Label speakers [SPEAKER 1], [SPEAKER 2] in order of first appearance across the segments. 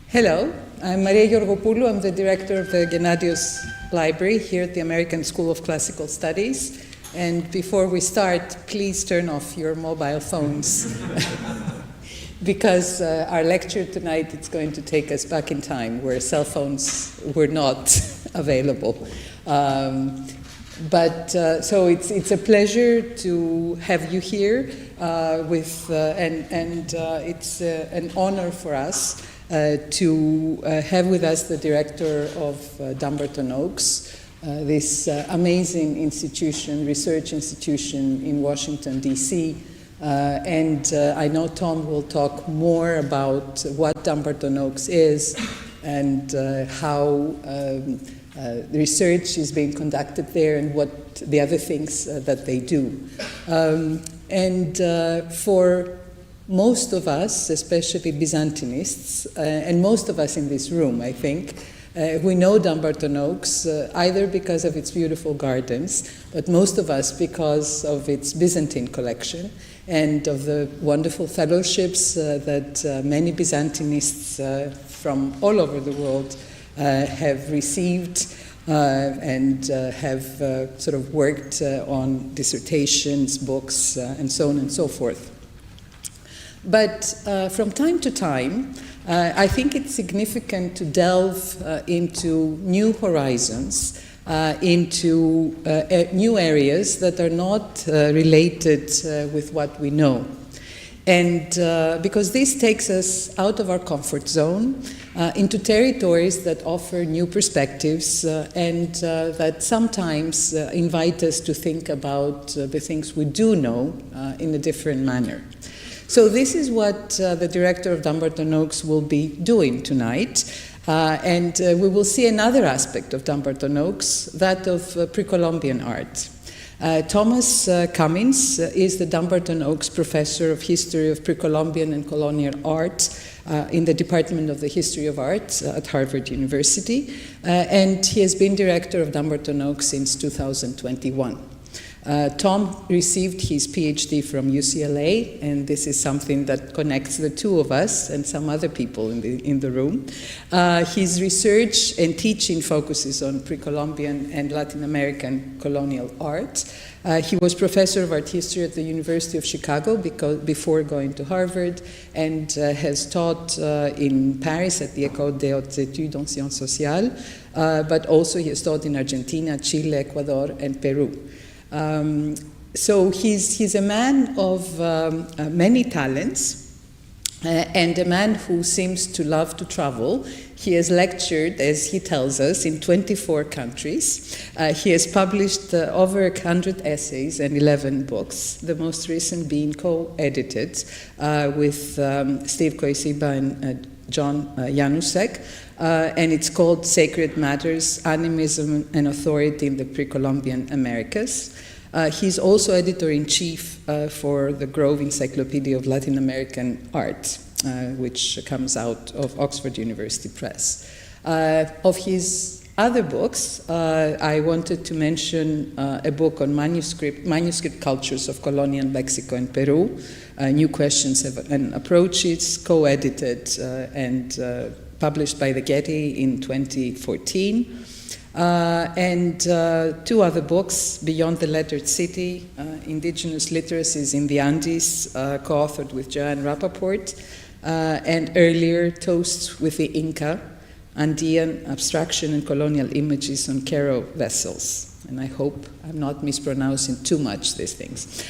[SPEAKER 1] Hello, I'm Maria Georgopoulou. I'm the director of the Gennadios Library here at the American School of Classical Studies. And before we start, please turn off your mobile phones because our lecture tonight is going to take us back in time where cell phones were not available. So it's a pleasure to have you here it's an honor for us to have with us the director of Dumbarton Oaks, this amazing institution, research institution in Washington, D.C. I know Tom will talk more about what Dumbarton Oaks is and how research is being conducted there and what the other things that they do. For most of us, especially Byzantinists, and most of us in this room, I think, we know Dumbarton Oaks either because of its beautiful gardens, but most of us because of its Byzantine collection and of the wonderful fellowships that many Byzantinists from all over the world have received and have sort of worked on dissertations, books, and so on and so forth. But from time to time, I think it's significant to delve into new horizons, into new areas that are not related with what we know. And because this takes us out of our comfort zone into territories that offer new perspectives and that sometimes invite us to think about the things we do know in a different manner. So this is what the director of Dumbarton Oaks will be doing tonight. And we will see another aspect of Dumbarton Oaks, that of pre-Columbian art. Thomas Cummins is the Dumbarton Oaks Professor of History of Pre-Columbian and Colonial Art in the Department of the History of Art at Harvard University, and he has been director of Dumbarton Oaks since 2021. Tom received his PhD from UCLA, and this is something that connects the two of us and some other people in the room. His research and teaching focuses on pre-Columbian and Latin American colonial art. He was professor of art history at the University of Chicago before going to Harvard, and has taught in Paris at the École des Hautes Études en Sciences Sociales, but also he has taught in Argentina, Chile, Ecuador, and Peru. So he's a man of many talents and a man who seems to love to travel. He has lectured, as he tells us, in 24 countries. He has published over 100 essays and 11 books, the most recent being co-edited with Steve Koisiba and John Janusek. And it's called Sacred Matters, Animism and Authority in the Pre-Columbian Americas. He's also editor-in-chief for the Grove Encyclopedia of Latin American Art, which comes out of Oxford University Press. Of his other books, I wanted to mention a book on manuscript cultures of colonial Mexico and Peru, New Questions and Approaches, co-edited and published by the Getty in 2014, and two other books, Beyond the Lettered City, Indigenous Literacies in the Andes, co-authored with Joanne Rappaport, and earlier, Toasts with the Inca, Andean Abstraction and Colonial Images on Cairo Vessels. And I hope I'm not mispronouncing too much these things.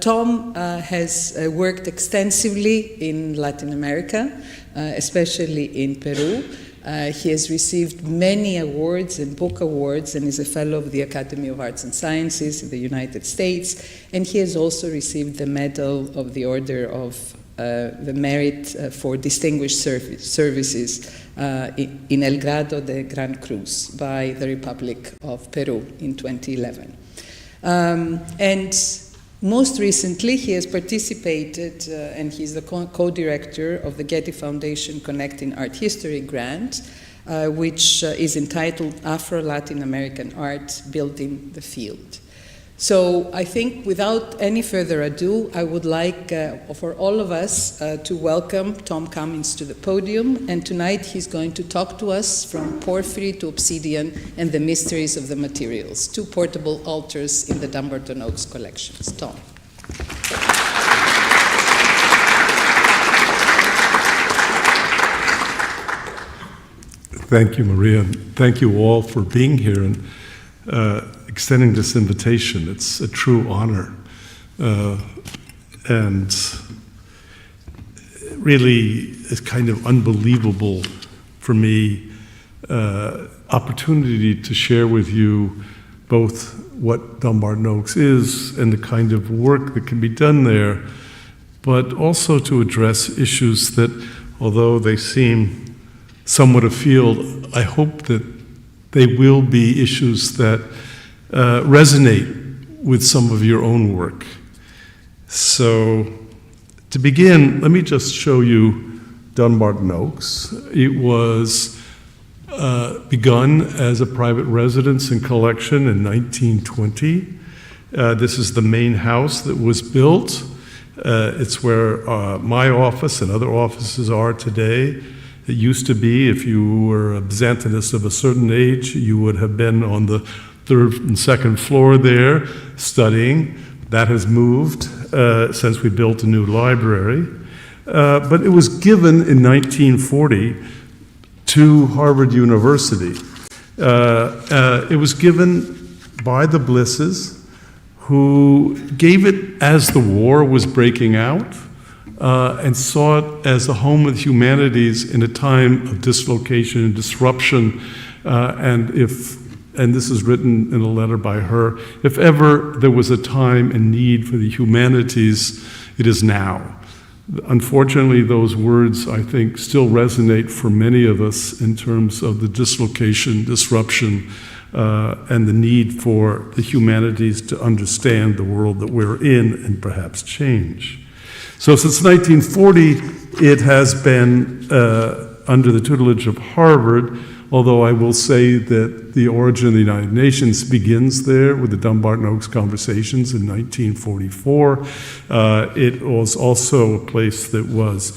[SPEAKER 1] Tom has worked extensively in Latin America, especially in Peru. He has received many awards and book awards and is a fellow of the Academy of Arts and Sciences in the United States. And he has also received the Medal of the Order of the Merit for Distinguished Services in El Grado de Gran Cruz by the Republic of Peru in 2011. And most recently, he has participated, and he's the co-director of the Getty Foundation Connecting Art History Grant, which is entitled Afro-Latin American Art, Building the Field. So I think without any further ado, I would like for all of us to welcome Tom Cummins to the podium. And tonight he's going to talk to us from Porphyry to Obsidian and the mysteries of the materials, 2 portable altars in the Dumbarton Oaks collections. Tom.
[SPEAKER 2] Thank you, Maria, and thank you all for being here and extending this invitation. It's a true honor, and really it's kind of unbelievable for me opportunity to share with you both what Dumbarton Oaks is and the kind of work that can be done there, but also to address issues that, although they seem somewhat afield, I hope that they will be issues that resonate with some of your own work. So, to begin, let me just show you Dumbarton Oaks. It was begun as a private residence and collection in 1920. This is the main house that was built. It's where my office and other offices are today. It used to be, if you were a Byzantinist of a certain age, you would have been on the 3rd and 2nd floor there studying. That has moved since we built a new library. But it was given in 1940 to Harvard University. It was given by the Blisses, who gave it as the war was breaking out, and saw it as a home of the humanities in a time of dislocation and disruption. And this is written in a letter by her, if ever there was a time and need for the humanities, it is now. Unfortunately, those words, I think, still resonate for many of us in terms of the dislocation, disruption, and the need for the humanities to understand the world that we're in and perhaps change. So since 1940, it has been under the tutelage of Harvard, although I will say that the origin of the United Nations begins there with the Dumbarton Oaks Conversations in 1944. It was also a place that was,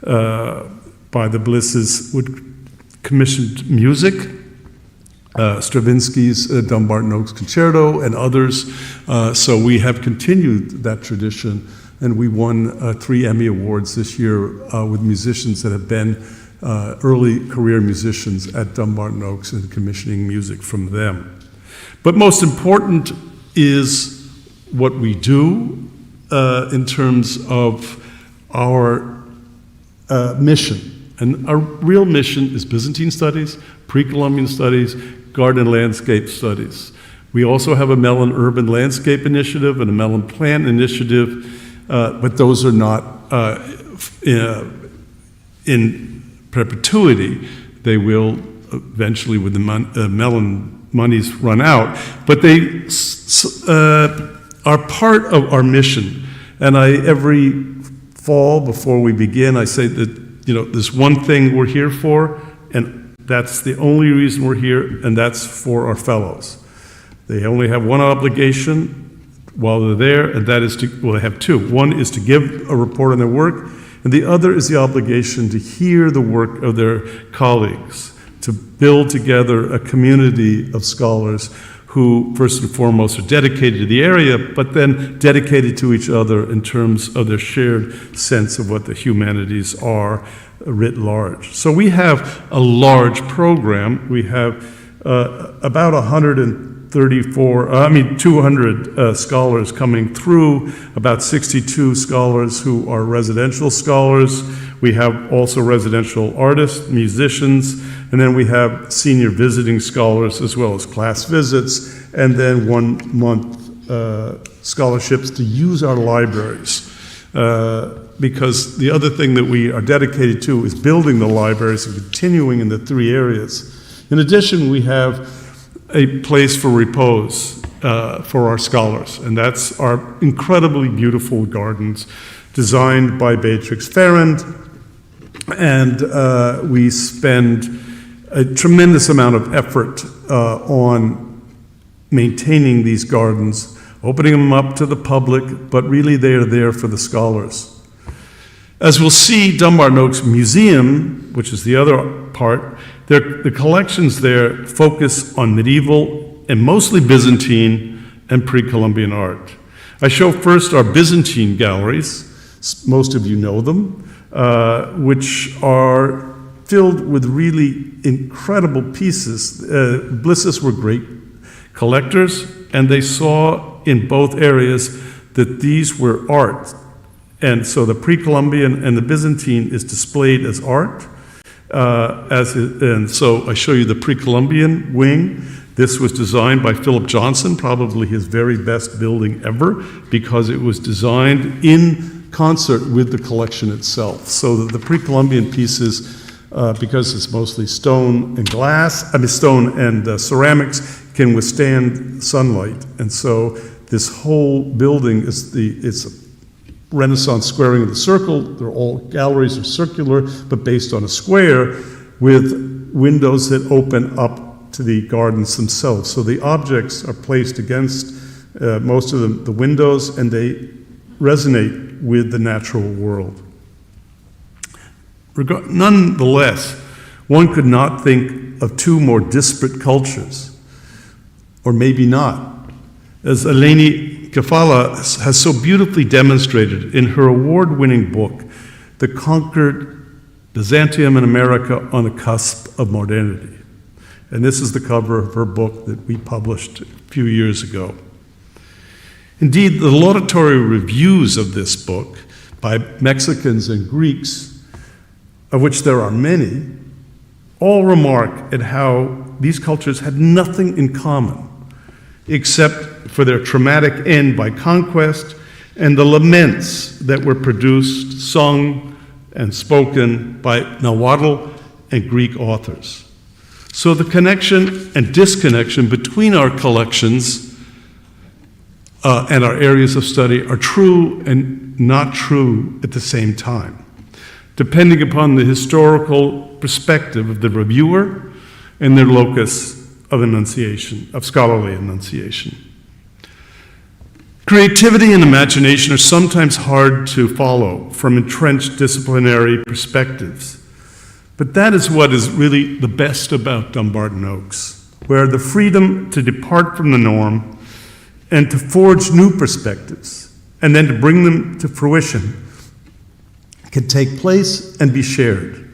[SPEAKER 2] by the Blisses, commissioned music, Stravinsky's Dumbarton Oaks Concerto and others. So we have continued that tradition. And we won 3 Emmy Awards this year with musicians that have been early career musicians at Dumbarton Oaks and commissioning music from them. But most important is what we do in terms of our mission. And our real mission is Byzantine studies, pre-Columbian studies, garden and landscape studies. We also have a Mellon Urban Landscape Initiative and a Mellon Plant Initiative, but those are not in perpetuity. They will eventually, when the Mellon monies run out, but they are part of our mission. And every fall before we begin, I say that, there's one thing we're here for, and that's the only reason we're here, and that's for our fellows. They only have one obligation while they're there, and that is they have 2. One is to give a report on their work, and the other is the obligation to hear the work of their colleagues, to build together a community of scholars who, first and foremost, are dedicated to the area, but then dedicated to each other in terms of their shared sense of what the humanities are writ large. So we have a large program. We have about 200 scholars coming through, about 62 scholars who are residential scholars. We have also residential artists, musicians, and then we have senior visiting scholars as well as class visits, and then 1 month scholarships to use our libraries. Because the other thing that we are dedicated to is building the libraries and continuing in the 3 areas. In addition, we have a place for repose for our scholars, and that's our incredibly beautiful gardens designed by Beatrix Ferrand, and we spend a tremendous amount of effort on maintaining these gardens opening them up to the public, but really they are there for the scholars. As we'll see, Dumbarton Oaks Museum, which is the other part, the collections there focus on medieval and mostly Byzantine and pre-Columbian art. I show first our Byzantine galleries, most of you know them, which are filled with really incredible pieces. Blisses were great collectors, and they saw in both areas that these were art. And so the pre-Columbian and the Byzantine is displayed as art. And so I show you the pre-Columbian wing. This was designed by Philip Johnson, probably his very best building ever, because it was designed in concert with the collection itself. So that the pre-Columbian pieces, because it's mostly stone and stone and ceramics, can withstand sunlight. And so this whole building it's a Renaissance squaring of the circle. They're all galleries are circular, but based on a square with windows that open up to the gardens themselves. So the objects are placed against most of them, the windows, and they resonate with the natural world. Nonetheless, one could not think of two more disparate cultures, or maybe not. As Eleni Kefala has so beautifully demonstrated in her award-winning book, The Conquered Byzantium in America on the Cusp of Modernity. And this is the cover of her book that we published a few years ago. Indeed, the laudatory reviews of this book by Mexicans and Greeks, of which there are many, all remark at how these cultures had nothing in common except for their traumatic end by conquest and the laments that were produced, sung, and spoken by Nahuatl and Greek authors. So the connection and disconnection between our collections and our areas of study are true and not true at the same time, depending upon the historical perspective of the reviewer and their locus of enunciation, of scholarly enunciation. Creativity and imagination are sometimes hard to follow from entrenched disciplinary perspectives. But that is what is really the best about Dumbarton Oaks, where the freedom to depart from the norm and to forge new perspectives, and then to bring them to fruition, can take place and be shared,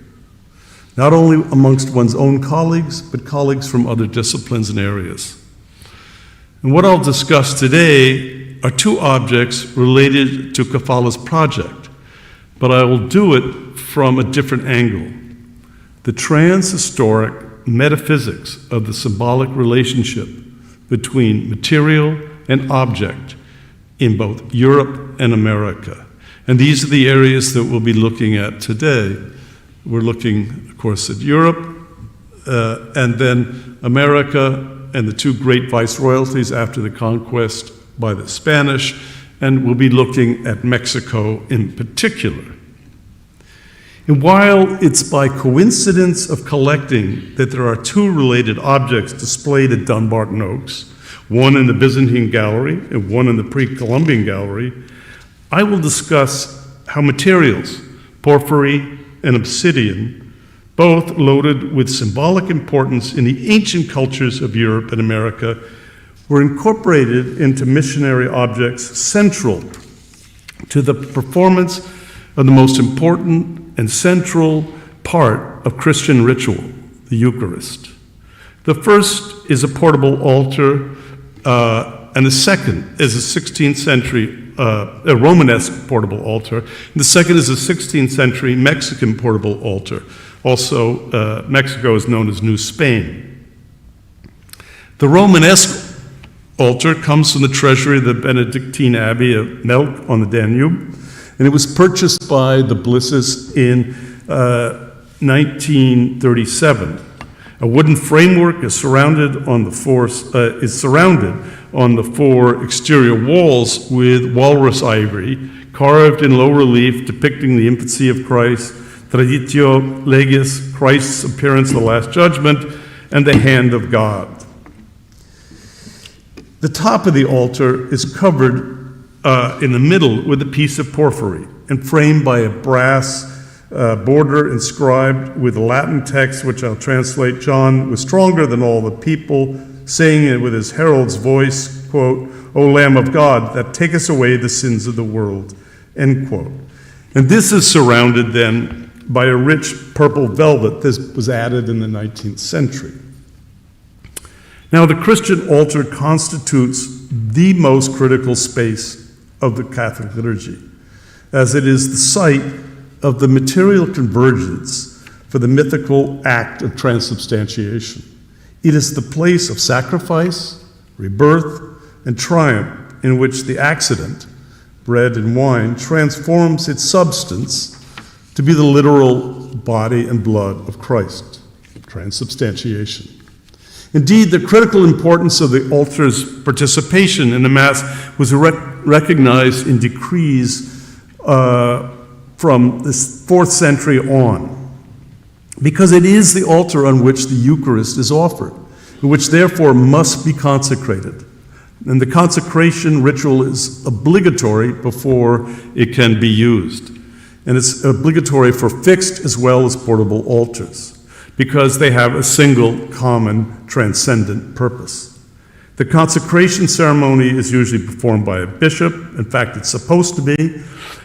[SPEAKER 2] not only amongst one's own colleagues, but colleagues from other disciplines and areas. And what I'll discuss today are two objects related to Kefala's project, but I will do it from a different angle: the trans-historic metaphysics of the symbolic relationship between material and object in both Europe and America. And these are the areas that we'll be looking at today. We're looking, of course, at Europe, and then America and the two great viceroyalties after the conquest by the Spanish, and we'll be looking at Mexico in particular. And while it's by coincidence of collecting that there are two related objects displayed at Dumbarton Oaks, one in the Byzantine Gallery and one in the pre-Columbian Gallery, I will discuss how materials, porphyry and obsidian, both loaded with symbolic importance in the ancient cultures of Europe and America, were incorporated into missionary objects central to the performance of the most important and central part of Christian ritual, the Eucharist. The first is a portable altar, and the second is a 16th century a Romanesque portable altar. And the second is a 16th century Mexican portable altar. Also, Mexico is known as New Spain. The Romanesque altar comes from the treasury of the Benedictine Abbey of Melk on the Danube, and it was purchased by the Blisses in 1937. A wooden framework is surrounded on the four exterior walls with walrus ivory, carved in low relief depicting the infancy of Christ, Traditio Legis, Christ's appearance, the Last Judgment, and the hand of God. The top of the altar is covered in the middle with a piece of porphyry and framed by a brass border inscribed with a Latin text, which I'll translate. John was stronger than all the people, saying it with his herald's voice, quote, "O Lamb of God, that takest away the sins of the world," end quote. And this is surrounded then by a rich purple velvet. This was added in the 19th century. Now, the Christian altar constitutes the most critical space of the Catholic liturgy, as it is the site of the material convergence for the mythical act of transubstantiation. It is the place of sacrifice, rebirth, and triumph in which the accident, bread and wine, transforms its substance to be the literal body and blood of Christ, transubstantiation. Indeed, the critical importance of the altar's participation in the Mass was recognized in decrees from the 4th century on, because it is the altar on which the Eucharist is offered, which therefore must be consecrated. And the consecration ritual is obligatory before it can be used. And it's obligatory for fixed as well as portable altars, because they have a single common transcendent purpose. The consecration ceremony is usually performed by a bishop. In fact, it's supposed to be.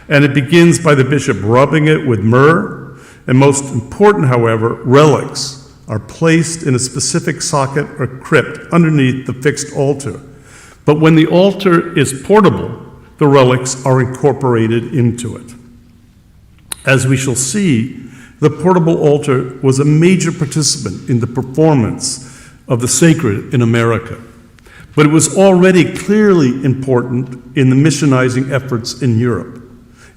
[SPEAKER 2] And it begins by the bishop rubbing it with myrrh. And most important, however, relics are placed in a specific socket or crypt underneath the fixed altar. But when the altar is portable, the relics are incorporated into it. As we shall see, the portable altar was a major participant in the performance of the sacred in America. But it was already clearly important in the missionizing efforts in Europe.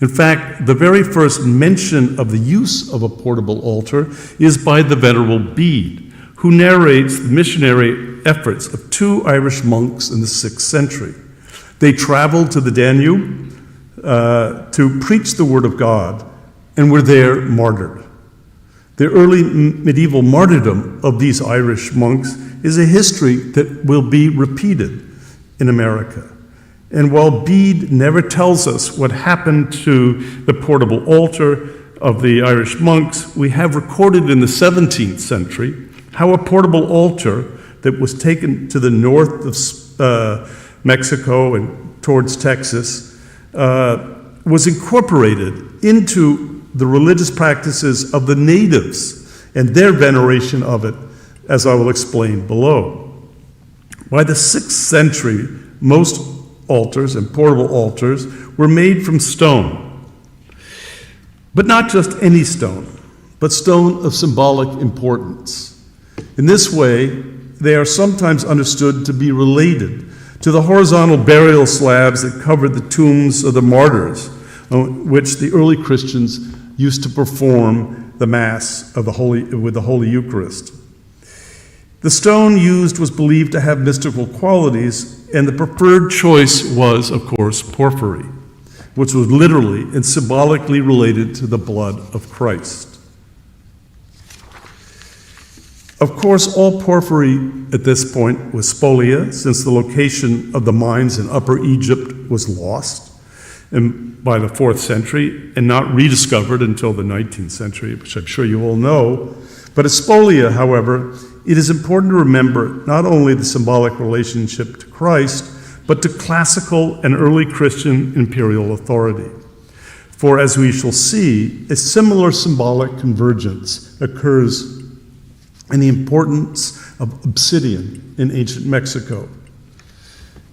[SPEAKER 2] In fact, the very first mention of the use of a portable altar is by the Venerable Bede, who narrates the missionary efforts of 2 Irish monks in the 6th century. They traveled to the Danube to preach the word of God and were there martyred. The early medieval martyrdom of these Irish monks is a history that will be repeated in America. And while Bede never tells us what happened to the portable altar of the Irish monks, we have recorded in the 17th century how a portable altar that was taken to the north of Mexico and towards Texas was incorporated into the religious practices of the natives and their veneration of it, as I will explain below. By the 6th century, most altars and portable altars were made from stone. But not just any stone, but stone of symbolic importance. In this way, they are sometimes understood to be related to the horizontal burial slabs that covered the tombs of the martyrs, on which the early Christians used to perform the Mass of with the Holy Eucharist. The stone used was believed to have mystical qualities, and the preferred choice was, of course, porphyry, which was literally and symbolically related to the blood of Christ. Of course, all porphyry at this point was spolia, since the location of the mines in Upper Egypt was lost by the 4th century and not rediscovered until the 19th century, which I'm sure you all know. But as spolia, however, it is important to remember not only the symbolic relationship to Christ, but to classical and early Christian imperial authority. For as we shall see, a similar symbolic convergence occurs in the importance of obsidian in ancient Mexico.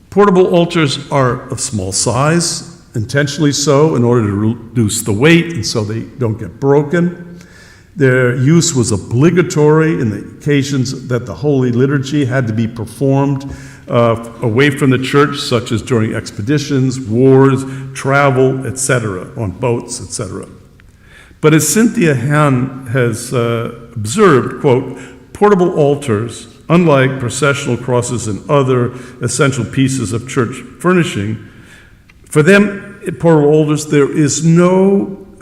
[SPEAKER 2] Portable altars are of small size, intentionally so, in order to reduce the weight and so they don't get broken. Their use was obligatory in the occasions that the Holy Liturgy had to be performed away from the church, such as during expeditions, wars, travel, etc., on boats, etc. But as Cynthia Hahn has observed, quote, portable altars, unlike processional crosses and other essential pieces of church furnishing, for them, portable altars, there is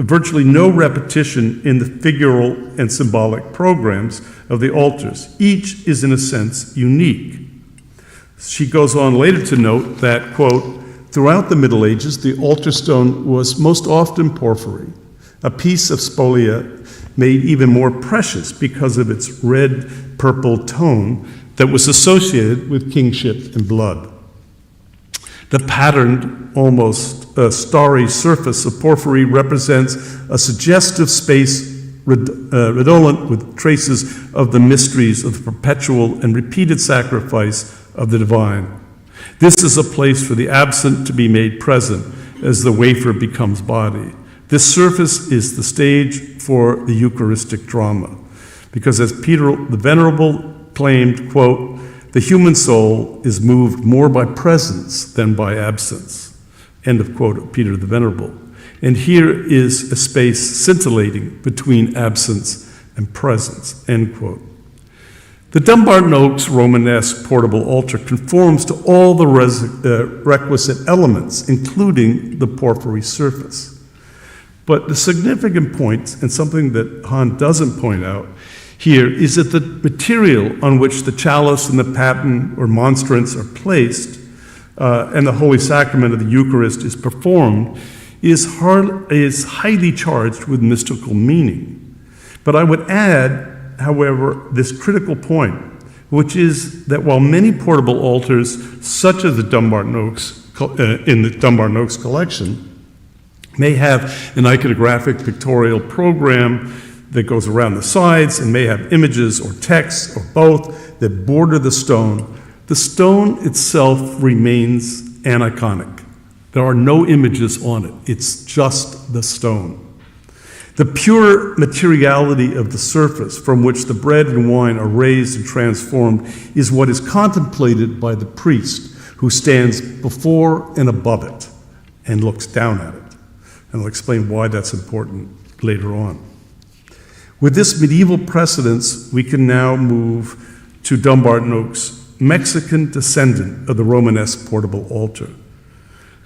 [SPEAKER 2] virtually no repetition in the figural and symbolic programs of the altars. Each is, in a sense, unique. She goes on later to note that, quote, throughout the Middle Ages, the altar stone was most often porphyry, a piece of spolia made even more precious because of its red-purple tone that was associated with kingship and blood. The patterned, almost starry surface of porphyry represents a suggestive space redolent with traces of the mysteries of the perpetual and repeated sacrifice of the divine. This is a place for the absent to be made present as the wafer becomes body. This surface is the stage for the Eucharistic drama, because as Peter the Venerable claimed, quote, the human soul is moved more by presence than by absence, end of quote of Peter the Venerable. And here is a space scintillating between absence and presence, end quote. The Dumbarton Oaks Romanesque portable altar conforms to all the requisite elements, including the porphyry surface. But the significant point, and something that Han doesn't point out here, is that the material on which the chalice and the paten or monstrance are placed and the Holy Sacrament of the Eucharist is performed is highly charged with mystical meaning. But I would add, however, this critical point, which is that while many portable altars, such as the Dumbarton Oaks, in the Dumbarton Oaks collection, may have an iconographic pictorial program that goes around the sides and may have images or text or both that border the stone itself remains aniconic. There are no images on it. It's just the stone. The pure materiality of the surface from which the bread and wine are raised and transformed is what is contemplated by the priest who stands before and above it and looks down at it. And I'll explain why that's important later on. With this medieval precedence, we can now move to Dumbarton Oaks, Mexican descendant of the Romanesque portable altar.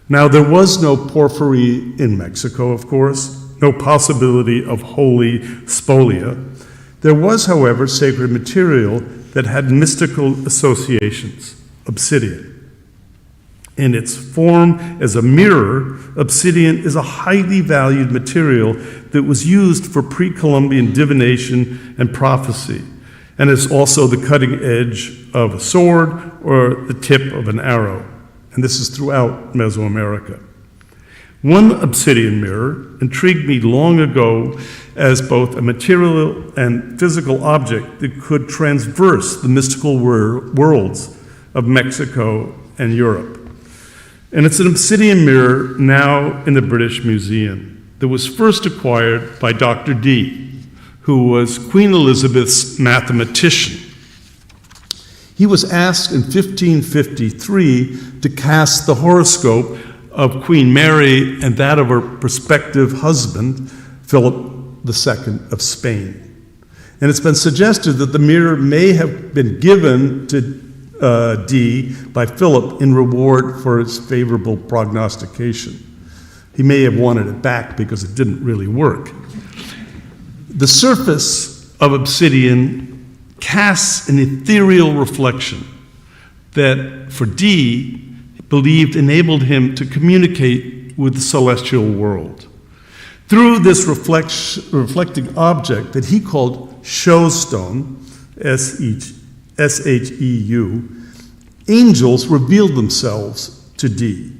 [SPEAKER 2] Now, there was no porphyry in Mexico, of course, no possibility of holy spolia. There was, however, sacred material that had mystical associations, obsidian. In its form as a mirror, obsidian is a highly valued material that was used for pre-Columbian divination and prophecy, and is also the cutting edge of a sword or the tip of an arrow. And this is throughout Mesoamerica. One obsidian mirror intrigued me long ago as both a material and physical object that could transverse the mystical worlds of Mexico and Europe. And it's an obsidian mirror now in the British Museum that was first acquired by Dr. Dee, who was Queen Elizabeth's mathematician. He was asked in 1553 to cast the horoscope of Queen Mary and that of her prospective husband, Philip II of Spain. And it's been suggested that the mirror may have been given to Dee by Philip in reward for its favorable prognostication. He may have wanted it back because it didn't really work. The surface of obsidian casts an ethereal reflection that, for Dee, believed enabled him to communicate with the celestial world. Through this reflecting object that he called showstone, S-H-E-U, angels revealed themselves to Dee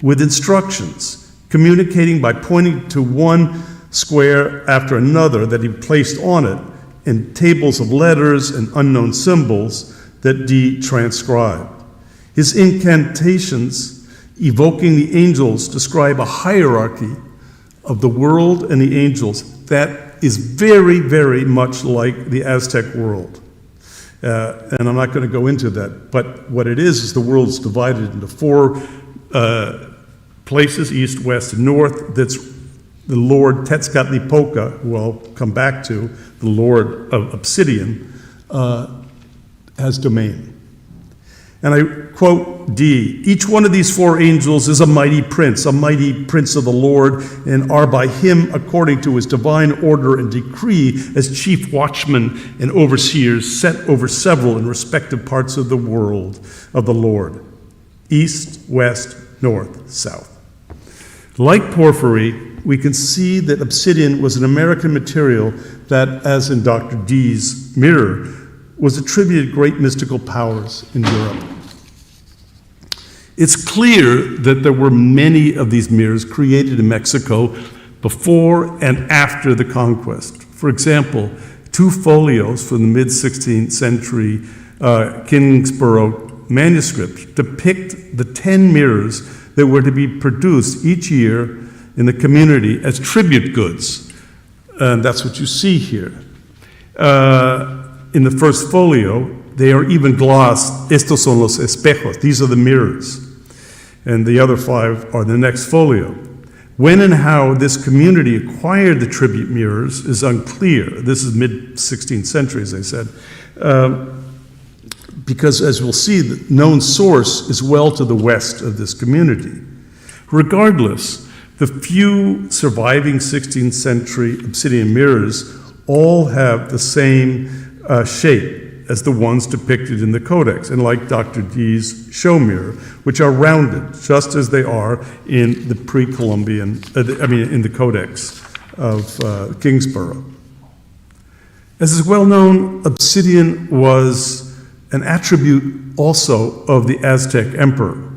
[SPEAKER 2] with instructions, communicating by pointing to one square after another that he placed on it in tables of letters and unknown symbols that Dee transcribed. His incantations, evoking the angels, describe a hierarchy of the world and the angels that is very, very much like the Aztec world. And I'm not going to go into that, but what it is the world is divided into four places, east, west, and north. That's the Lord Tezcatlipoca, who I'll come back to, the Lord of Obsidian, has domain. And I quote D, each one of these four angels is a mighty prince of the Lord, and are by him, according to his divine order and decree, as chief watchmen and overseers, set over several and respective parts of the world of the Lord, east, west, north, south. Like porphyry, we can see that obsidian was an American material that, as in Dr. D's mirror, was attributed great mystical powers in Europe. It's clear that there were many of these mirrors created in Mexico before and after the conquest. For example, 2 folios from the mid-16th century Kingsborough manuscript depict the 10 mirrors that were to be produced each year in the community as tribute goods. And that's what you see here. In the first folio, they are even glossed, estos son los espejos, these are the mirrors. And the other 5 are the next folio. When and how this community acquired the tribute mirrors is unclear. This is mid-16th century, as I said. Because, as we'll see, the known source is well to the west of this community. Regardless, the few surviving 16th century obsidian mirrors all have the same shape as the ones depicted in the codex, and like Dr. D's show mirror, which are rounded, just as they are in the pre-Columbian, in the codex of Kingsborough. As is well known, obsidian was an attribute also of the Aztec emperor,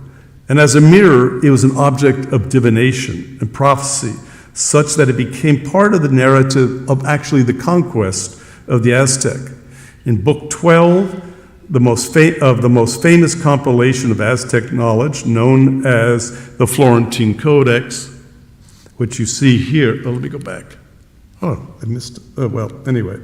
[SPEAKER 2] and as a mirror, it was an object of divination and prophecy, such that it became part of the narrative of actually the conquest of the Aztec. In Book 12, the most famous compilation of Aztec knowledge, known as the Florentine Codex, which you see here. Oh, let me go back. Oh, I missed it. Oh, well, anyway.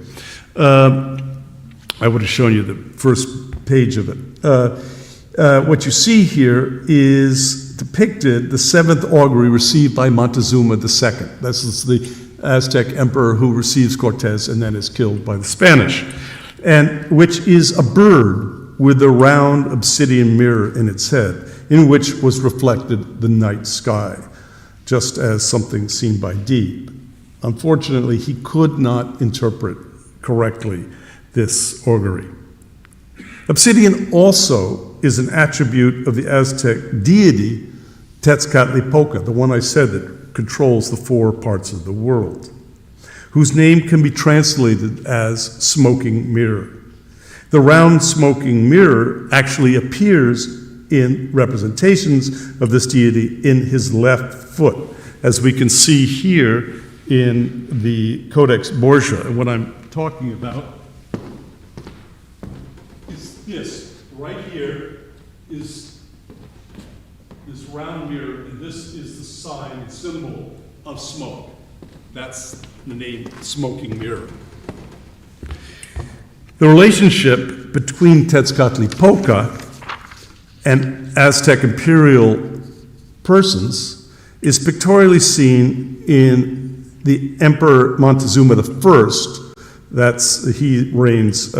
[SPEAKER 2] I would have shown you the first page of it. What you see here is depicted the 7th augury received by Montezuma II. This is the Aztec emperor who receives Cortez and then is killed by the Spanish, and which is a bird with a round obsidian mirror in its head, in which was reflected the night sky, just as something seen by D. Unfortunately, he could not interpret correctly this augury. Obsidian also is an attribute of the Aztec deity Tezcatlipoca, the one I said that controls the 4 parts of the world, whose name can be translated as smoking mirror. The round smoking mirror actually appears in representations of this deity in his left foot, as we can see here in the Codex Borgia. And what I'm talking about is this. Right here is this round mirror, and this is the sign and symbol of smoke. That's the name smoking mirror. The relationship between Tezcatlipoca and Aztec imperial persons is pictorially seen in the Emperor Montezuma I. He reigns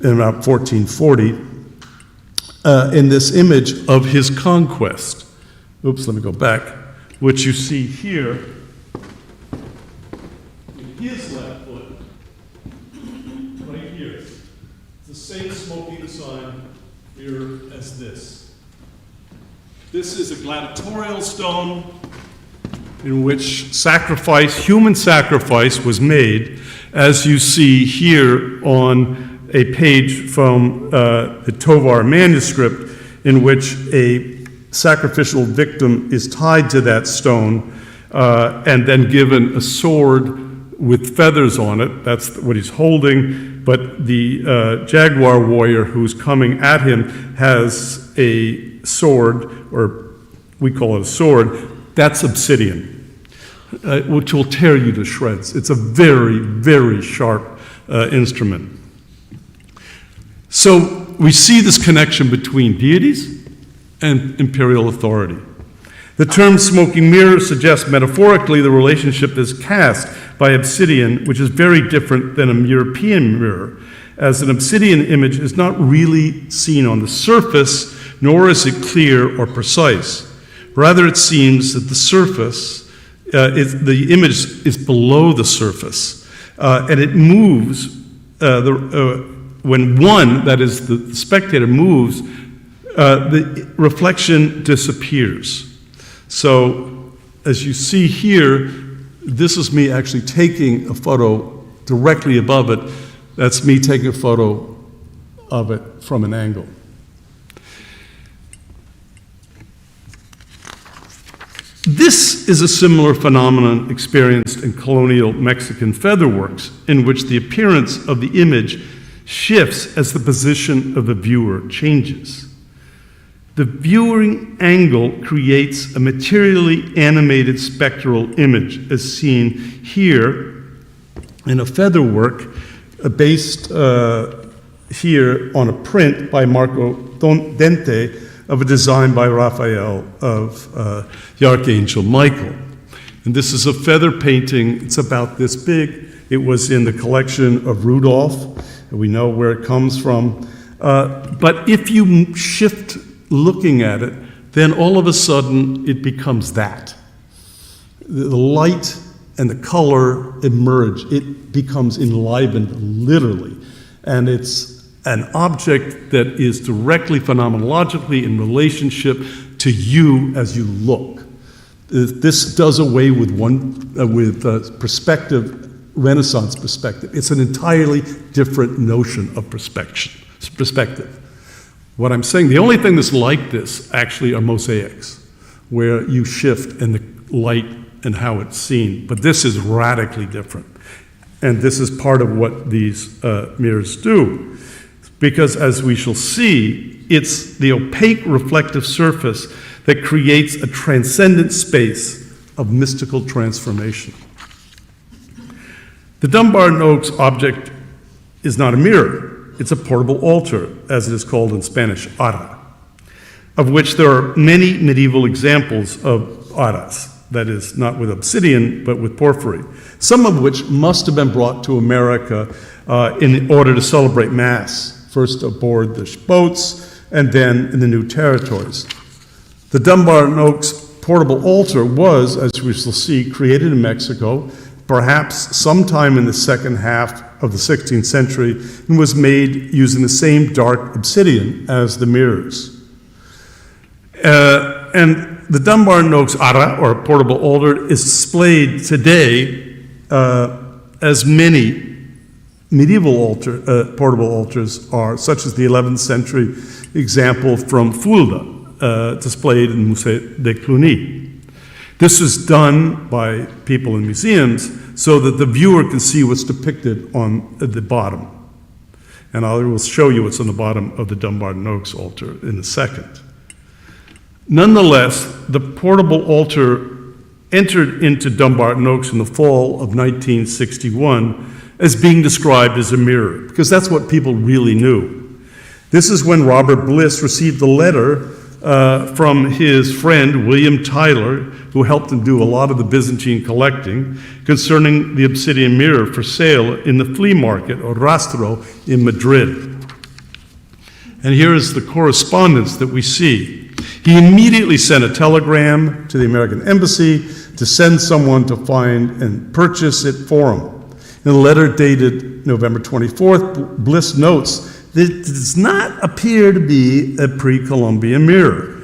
[SPEAKER 2] in about 1440, in this image of his conquest. Oops, let me go back. Which you see here in his left foot, right here. It's the same smoking sign here as this. This is a gladiatorial stone in which human sacrifice was made, as you see here on a page from the Tovar manuscript, in which a sacrificial victim is tied to that stone and then given a sword with feathers on it. That's what he's holding, but the jaguar warrior who's coming at him has a sword, or we call it a sword. That's obsidian, which will tear you to shreds. It's a very, very sharp instrument. So we see this connection between deities and imperial authority. The term smoking mirror suggests metaphorically the relationship is cast by obsidian, which is very different than a European mirror, as an obsidian image is not really seen on the surface, nor is it clear or precise. Rather, it seems that the surface, the image is below the surface, and it moves when one, that is the spectator, moves, the reflection disappears. So, as you see here, this is me actually taking a photo directly above it. That's me taking a photo of it from an angle. This is a similar phenomenon experienced in colonial Mexican featherworks, in which the appearance of the image shifts as the position of the viewer changes. The viewing angle creates a materially animated spectral image, as seen here in a featherwork based here on a print by Marco Dente of a design by Raphael of the Archangel Michael. And this is a feather painting. It's about this big. It was in the collection of Rudolph, and we know where it comes from. But if you shift looking at it, then all of a sudden it becomes that. The light and the color emerge. It becomes enlivened, literally. And it's an object that is directly phenomenologically in relationship to you as you look. This does away with perspective, Renaissance perspective. It's an entirely different notion of perspective. What I'm saying, the only thing that's like this actually are mosaics, where you shift in the light and how it's seen. But this is radically different. And this is part of what these mirrors do. Because as we shall see, it's the opaque reflective surface that creates a transcendent space of mystical transformation. The Dumbarton Oaks object is not a mirror. It's a portable altar, as it is called in Spanish, ara, of which there are many medieval examples of aras, that is, not with obsidian, but with porphyry, some of which must have been brought to America in order to celebrate Mass, first aboard the boats and then in the new territories. The Dumbarton Oaks portable altar was, as we shall see, created in Mexico, perhaps sometime in the second half of the 16th century, and was made using the same dark obsidian as the mirrors. And the Dumbarton Oaks ara, or portable altar, is displayed today as many medieval portable altars are, such as the 11th century example from Fulda, displayed in Musée de Cluny. This is done by people in museums so that the viewer can see what's depicted on the bottom. And I will show you what's on the bottom of the Dumbarton Oaks altar in a second. Nonetheless, the portable altar entered into Dumbarton Oaks in the fall of 1961 as being described as a mirror, because that's what people really knew. This is when Robert Bliss received a letter from his friend William Tyler, who helped him do a lot of the Byzantine collecting, concerning the obsidian mirror for sale in the flea market, or rastro, in Madrid. And here is the correspondence that we see. He immediately sent a telegram to the American embassy to send someone to find and purchase it for him. In a letter dated November 24th, Bliss notes that it does not appear to be a pre-Columbian mirror,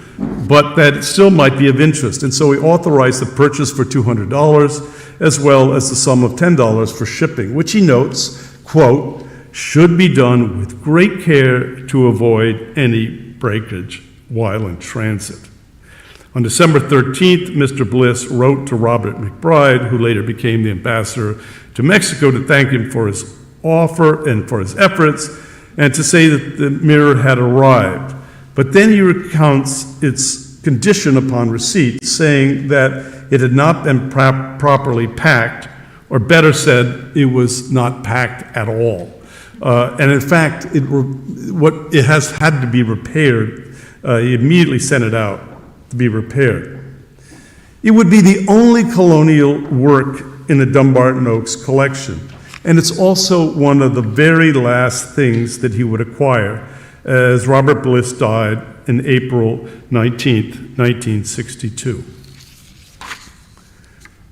[SPEAKER 2] but that it still might be of interest. And so he authorized the purchase for $200, as well as the sum of $10 for shipping, which he notes, quote, should be done with great care to avoid any breakage while in transit. On December 13th, Mr. Bliss wrote to Robert McBride, who later became the ambassador to Mexico, to thank him for his offer and for his efforts, and to say that the mirror had arrived. But then he recounts its condition upon receipt, saying that it had not been properly packed, or better said, it was not packed at all. And in fact, it has had to be repaired. He immediately sent it out to be repaired. It would be the only colonial work in the Dumbarton Oaks collection, and it's also one of the very last things that he would acquire, as Robert Bliss died in April 19th, 1962.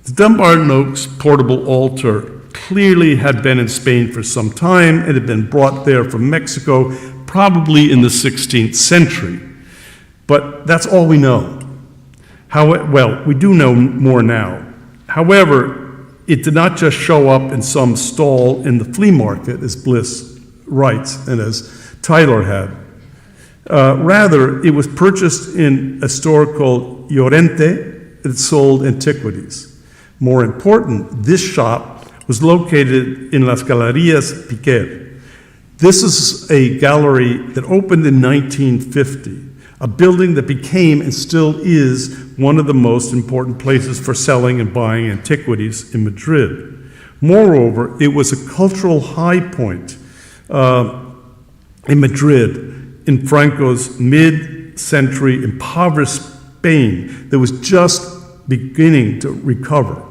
[SPEAKER 2] The Dumbarton Oaks portable altar clearly had been in Spain for some time. It had been brought there from Mexico, probably in the 16th century. But that's all we know. Well, we do know more now. However, it did not just show up in some stall in the flea market, as Bliss writes, and as Tyler had. Rather, it was purchased in a store called Llorente that sold antiquities. More important, this shop was located in Las Galerías Piquer. This is a gallery that opened in 1950, a building that became and still is one of the most important places for selling and buying antiquities in Madrid. Moreover, it was a cultural high point in Madrid in Franco's mid-century impoverished Spain that was just beginning to recover.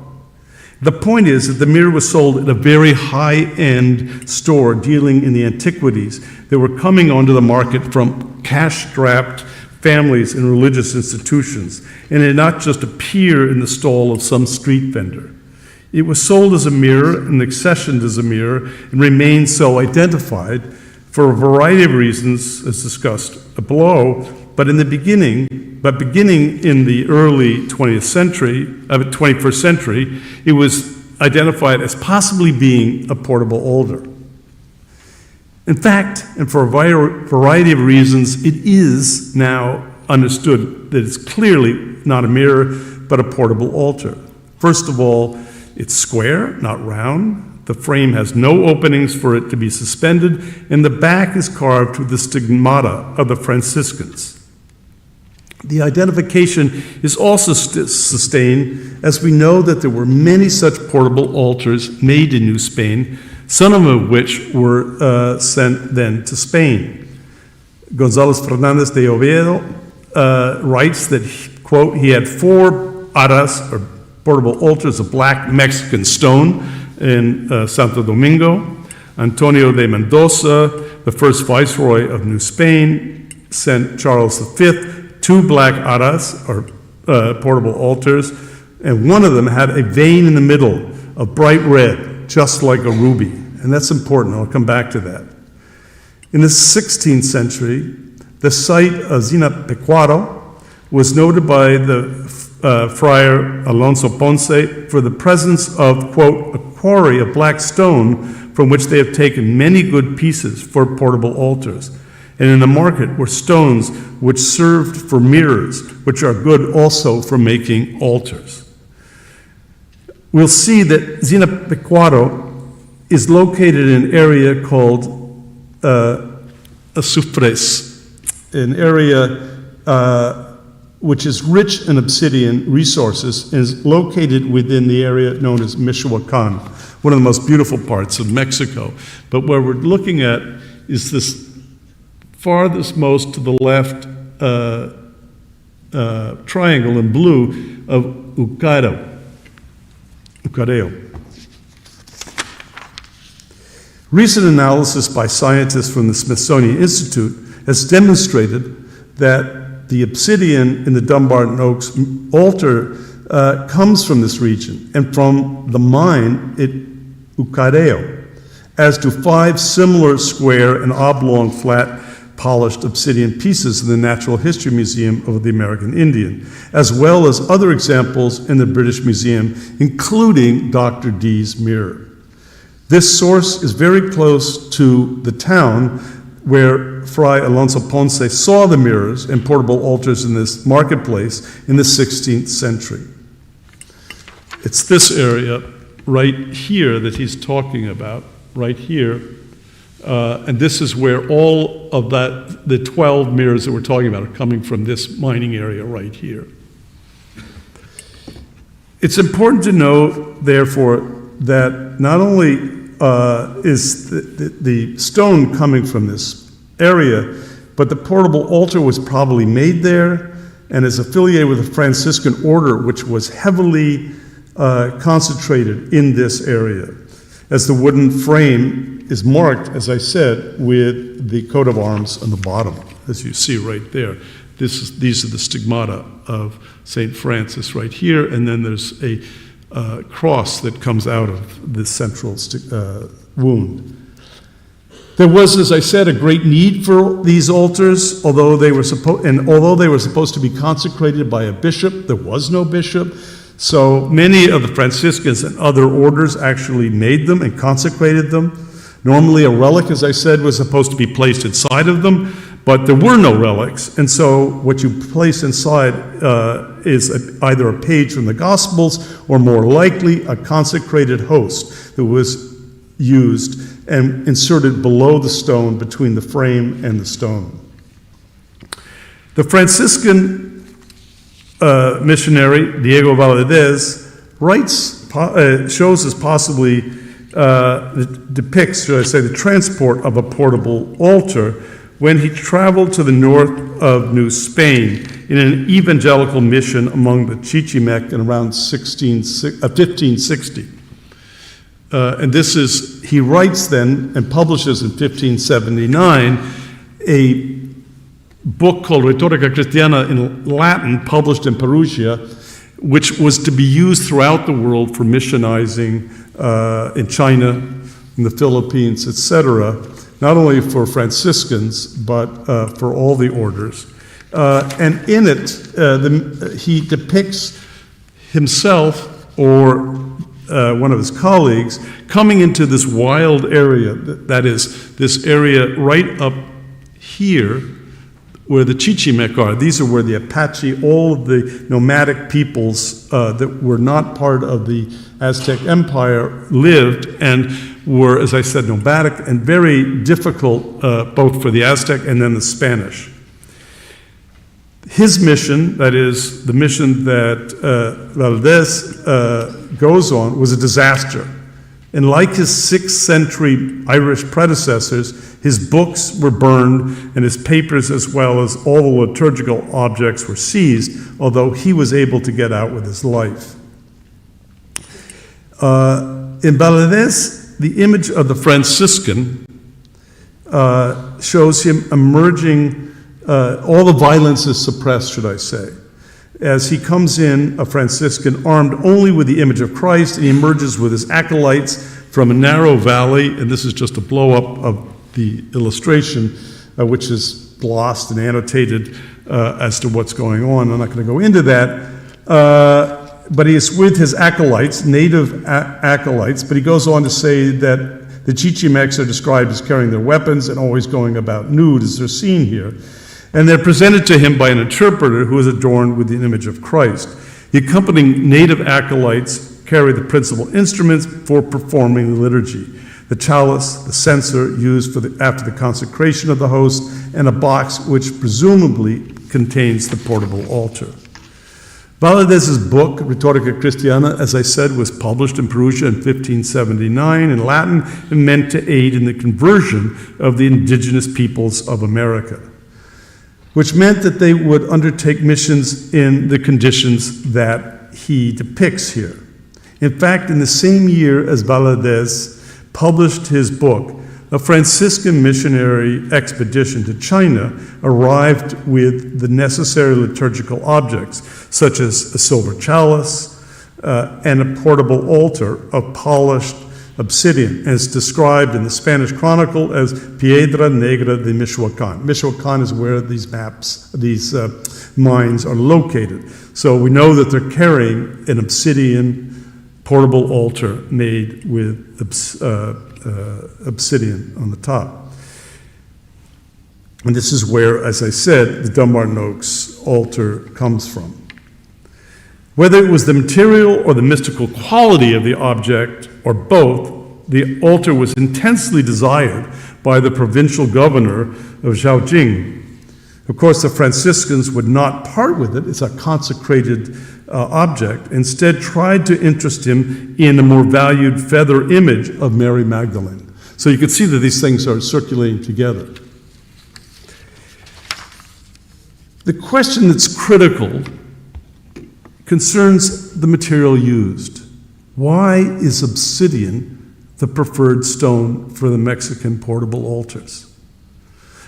[SPEAKER 2] The point is that the mirror was sold at a very high-end store dealing in the antiquities that were coming onto the market from cash-strapped families and religious institutions, and it did not just appear in the stall of some street vendor. It was sold as a mirror and accessioned as a mirror and remained so identified for a variety of reasons, as discussed below, but beginning in the early 21st century, it was identified as possibly being a portable altar. In fact, and for a variety of reasons, it is now understood that it's clearly not a mirror, but a portable altar. First of all, it's square, not round. The frame has no openings for it to be suspended, and the back is carved with the stigmata of the Franciscans. The identification is also sustained, as we know that there were many such portable altars made in New Spain, some of which were sent then to Spain. González Fernández de Oviedo writes that, quote, he had 4 aras, or portable altars of black Mexican stone in Santo Domingo. Antonio de Mendoza, the first viceroy of New Spain, sent Charles V 2 black aras, or portable altars, and one of them had a vein in the middle of bright red, just like a ruby. And that's important, I'll come back to that. In the 16th century, the site of Zinapecuaro was noted by the friar Alonso Ponce for the presence of, quote, a quarry of black stone from which they have taken many good pieces for portable altars. And in the market were stones which served for mirrors, which are good also for making altars. We'll see that Zinapecuaro is located in an area called Azufres, an area which is rich in obsidian resources and is located within the area known as Michoacan, one of the most beautiful parts of Mexico. But what we're looking at is this farthest most to the left triangle in blue of Ucareo. Recent analysis by scientists from the Smithsonian Institute has demonstrated that the obsidian in the Dumbarton Oaks altar comes from this region and from the mine at Ucareo, as do 5 similar square and oblong flat polished obsidian pieces in the Natural History Museum of the American Indian, as well as other examples in the British Museum, including Dr. Dee's mirror. This source is very close to the town where Fray Alonso Ponce saw the mirrors and portable altars in this marketplace in the 16th century. It's this area right here that he's talking about, right here. And this is where all of the 12 mirrors that we're talking about are coming from, this mining area right here. It's important to know, therefore, that not only is the stone coming from this area, but the portable altar was probably made there, and is affiliated with the Franciscan order, which was heavily concentrated in this area, as the wooden frame is marked, as I said, with the coat of arms on the bottom, as you see right there. These are the stigmata of St. Francis right here, and then there's a cross that comes out of the central wound. There was, as I said, a great need for these altars, although they were supposed to be consecrated by a bishop. There was no bishop, so many of the Franciscans and other orders actually made them and consecrated them. Normally, a relic, as I said, was supposed to be placed inside of them, but there were no relics, and so what you place inside is either a page from the Gospels or, more likely, a consecrated host that was used and inserted below the stone, between the frame and the stone. The Franciscan missionary, Diego Valadez, shows us possibly, depicts, should I say, the transport of a portable altar when he traveled to the north of New Spain in an evangelical mission among the Chichimec in around 1560. And this is, he writes then and publishes in 1579 a book called Rhetorica Christiana in Latin, published in Perugia, which was to be used throughout the world for missionizing in China, in the Philippines, etc., not only for Franciscans, but for all the orders. And in it, he depicts himself or one of his colleagues coming into this wild area, that is, this area right up here where the Chichimec are. These are where the Apache, all of the nomadic peoples that were not part of the Aztec Empire lived and were, as I said, nomadic and very difficult both for the Aztec and then the Spanish. His mission, that is, the mission that Valdez goes on, was a disaster. And like his 6th century Irish predecessors, his books were burned and his papers, as well as all the liturgical objects, were seized, although he was able to get out with his life. In Valadez, the image of the Franciscan shows him emerging. All the violence is suppressed, should I say, as he comes in, a Franciscan, armed only with the image of Christ, and he emerges with his acolytes from a narrow valley, and this is just a blow-up of the illustration, which is glossed and annotated as to what's going on. I'm not going to go into that. But he is with his acolytes, native acolytes, but he goes on to say that the Chichimecs are described as carrying their weapons and always going about nude, as they're seen here. And they're presented to him by an interpreter who is adorned with the image of Christ. The accompanying native acolytes carry the principal instruments for performing the liturgy: the chalice, the censer used after the consecration of the host, and a box which presumably contains the portable altar. Valadez's book, Rhetorica Christiana, as I said, was published in Perugia in 1579 in Latin and meant to aid in the conversion of the indigenous peoples of America, which meant that they would undertake missions in the conditions that he depicts here. In fact, in the same year as Valadez published his book, a Franciscan missionary expedition to China arrived with the necessary liturgical objects, such as a silver chalice and a portable altar of polished obsidian, as described in the Spanish Chronicle as Piedra Negra de Michoacán. Michoacán is where these mines are located. So we know that they're carrying an obsidian portable altar made with obsidian on the top. And this is where, as I said, the Dumbarton Oaks altar comes from. Whether it was the material or the mystical quality of the object, or both, the altar was intensely desired by the provincial governor of Zhaojing. Of course, the Franciscans would not part with it. It's a consecrated object. Instead, tried to interest him in a more valued feather image of Mary Magdalene. So you can see that these things are circulating together. The question that's critical concerns the material used. Why is obsidian the preferred stone for the Mexican portable altars?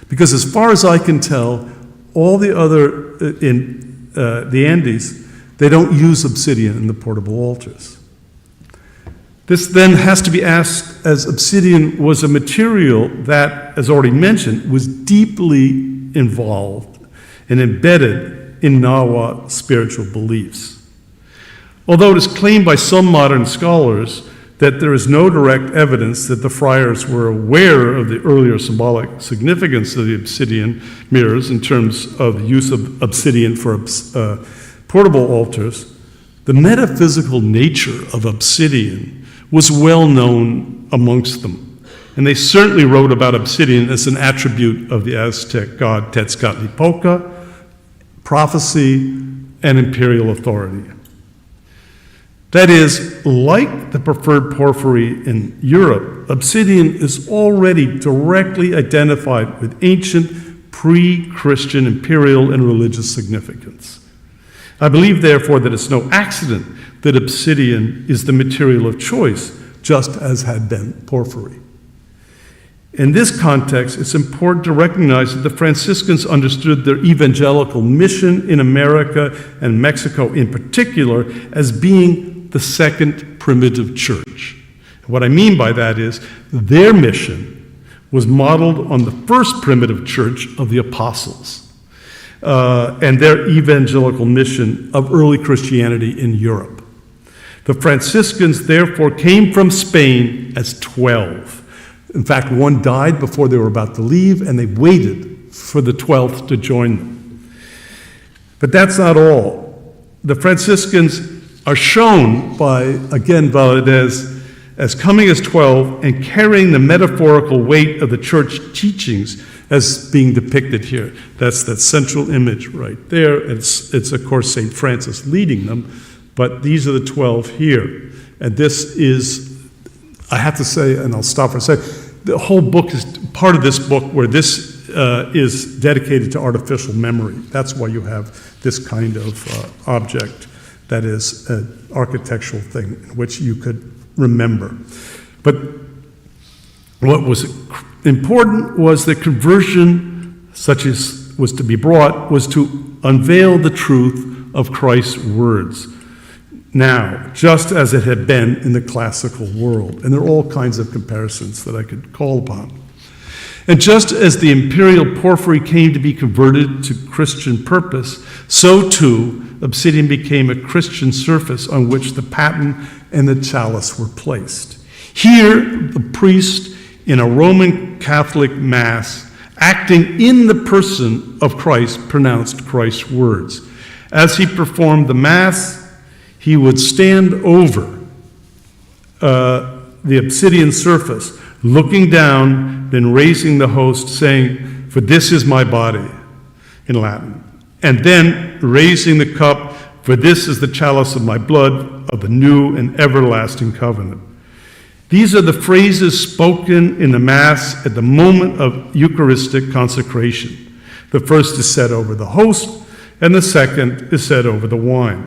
[SPEAKER 2] Because as far as I can tell, all the other, in the Andes, they don't use obsidian in the portable altars. This then has to be asked, as obsidian was a material that, as already mentioned, was deeply involved and embedded in Nahua spiritual beliefs. Although it is claimed by some modern scholars that there is no direct evidence that the friars were aware of the earlier symbolic significance of the obsidian mirrors in terms of the use of obsidian for portable altars, the metaphysical nature of obsidian was well known amongst them. And they certainly wrote about obsidian as an attribute of the Aztec god Tezcatlipoca, prophecy, and imperial authority. That is, like the preferred porphyry in Europe, obsidian is already directly identified with ancient pre-Christian imperial and religious significance. I believe, therefore, that it's no accident that obsidian is the material of choice, just as had been porphyry. In this context, it's important to recognize that the Franciscans understood their evangelical mission in America and Mexico in particular as being the second primitive church. What I mean by that is their mission was modeled on the first primitive church of the apostles and their evangelical mission of early Christianity in Europe. The Franciscans therefore came from Spain as 12. In fact, one died before they were about to leave, and they waited for the 12th to join them. But that's not all. The Franciscans are shown by, again, Valadez as coming as 12 and carrying the metaphorical weight of the church teachings as being depicted here. That's that central image right there. It's of course, St. Francis leading them, but these are the 12 here. And this is, I have to say, and I'll stop for a second, the whole book is part of this book where this is dedicated to artificial memory. That's why you have this kind of object that is an architectural thing in which you could remember. But what was important was that conversion, such as was to be brought, was to unveil the truth of Christ's words. Now, just as it had been in the classical world. And there are all kinds of comparisons that I could call upon. And just as the imperial porphyry came to be converted to Christian purpose, so too obsidian became a Christian surface on which the paten and the chalice were placed. Here, the priest in a Roman Catholic Mass, acting in the person of Christ, pronounced Christ's words. As he performed the Mass, he would stand over the obsidian surface, looking down, then raising the host, saying, "For this is my body," in Latin. And then raising the cup, "For this is the chalice of my blood of the new and everlasting covenant." These are the phrases spoken in the Mass at the moment of Eucharistic consecration. The first is said over the host, and the second is said over the wine.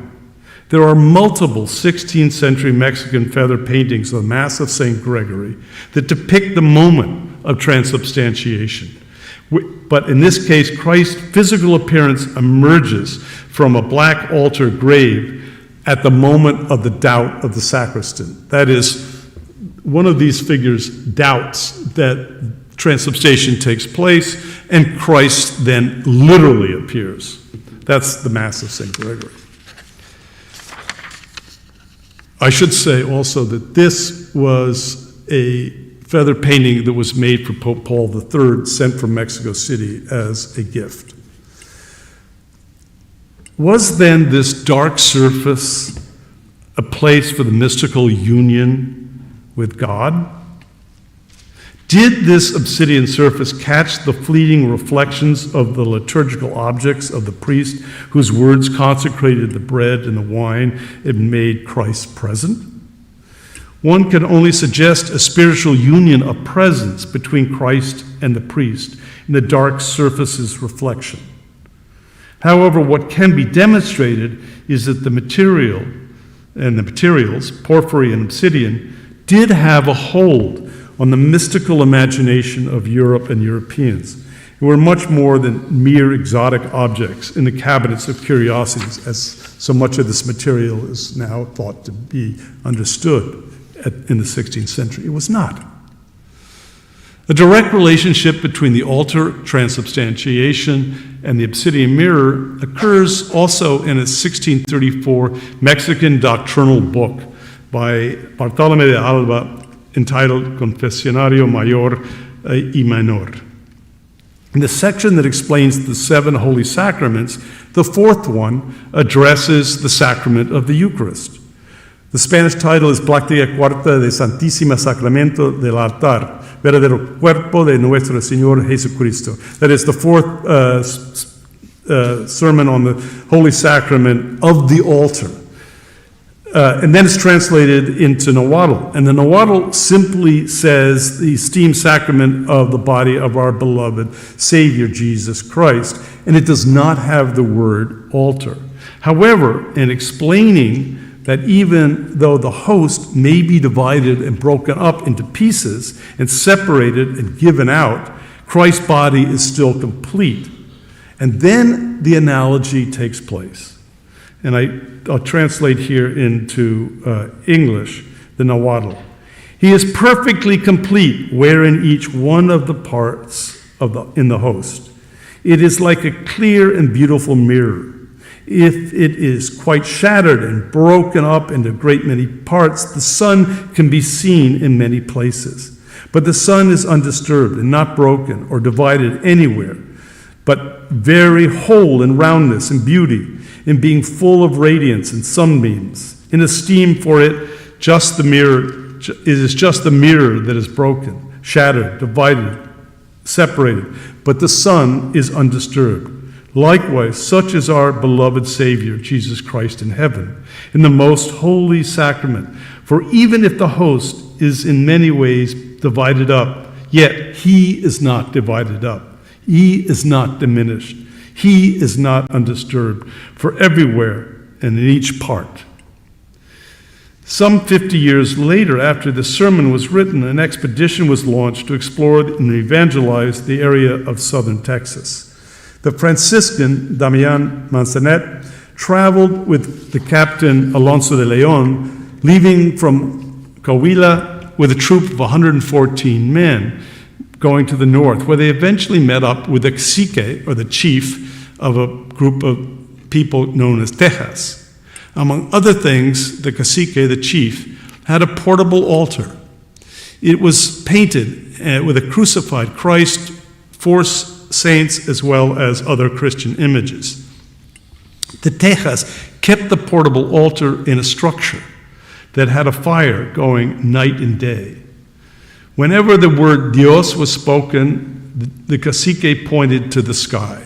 [SPEAKER 2] There are multiple 16th century Mexican feather paintings of the Mass of St. Gregory that depict the moment of transubstantiation. But in this case, Christ's physical appearance emerges from a black altar grave at the moment of the doubt of the sacristan. That is, one of these figures doubts that transubstantiation takes place, and Christ then literally appears. That's the Mass of St. Gregory. I should say also that this was a feather painting that was made for Pope Paul III, sent from Mexico City as a gift. Was then this dark surface a place for the mystical union with God? Did this obsidian surface catch the fleeting reflections of the liturgical objects of the priest whose words consecrated the bread and the wine and made Christ present? One can only suggest a spiritual union of presence between Christ and the priest in the dark surface's reflection. However, what can be demonstrated is that the materials, porphyry and obsidian, did have a hold on the mystical imagination of Europe and Europeans, who were much more than mere exotic objects in the cabinets of curiosities, as so much of this material is now thought to be understood in the 16th century. It was not. A direct relationship between the altar, transubstantiation, and the obsidian mirror occurs also in a 1634 Mexican doctrinal book by Bartolomé de Alba entitled Confessionario Mayor y Menor. In the section that explains the 7 holy sacraments, the 4th one addresses the sacrament of the Eucharist. The Spanish title is Práctica Cuarta de Santísima Sacramento del Altar, verdadero cuerpo de nuestro Señor Jesucristo. That is the 4th sermon on the Holy Sacrament of the altar. And then it's translated into Nahuatl. And the Nahuatl simply says the esteemed sacrament of the body of our beloved Savior Jesus Christ. And it does not have the word altar. However, in explaining that even though the host may be divided and broken up into pieces and separated and given out, Christ's body is still complete. And then the analogy takes place. And I'll translate here into English, the Nahuatl. He is perfectly complete, wherein each one of the parts in the host. It is like a clear and beautiful mirror. If it is quite shattered and broken up into a great many parts, the sun can be seen in many places. But the sun is undisturbed and not broken or divided anywhere, but very whole in roundness and beauty, in being full of radiance and sunbeams. In esteem for it, it is just the mirror that is broken, shattered, divided, separated, but the sun is undisturbed. Likewise, such is our beloved Savior, Jesus Christ in heaven, in the most holy sacrament. For even if the host is in many ways divided up, yet he is not divided up. He is not diminished. He is not undisturbed, for everywhere and in each part. Some 50 years later, after the sermon was written, an expedition was launched to explore and evangelize the area of southern Texas. The Franciscan, Damian Manzanet, traveled with the captain Alonso de Leon, leaving from Coahuila with a troop of 114 men, going to the north, where they eventually met up with the cacique, or the chief, of a group of people known as Tejas. Among other things, the cacique, the chief, had a portable altar. It was painted with a crucified Christ, 4 saints, as well as other Christian images. The Tejas kept the portable altar in a structure that had a fire going night and day. Whenever the word Dios was spoken, the cacique pointed to the sky.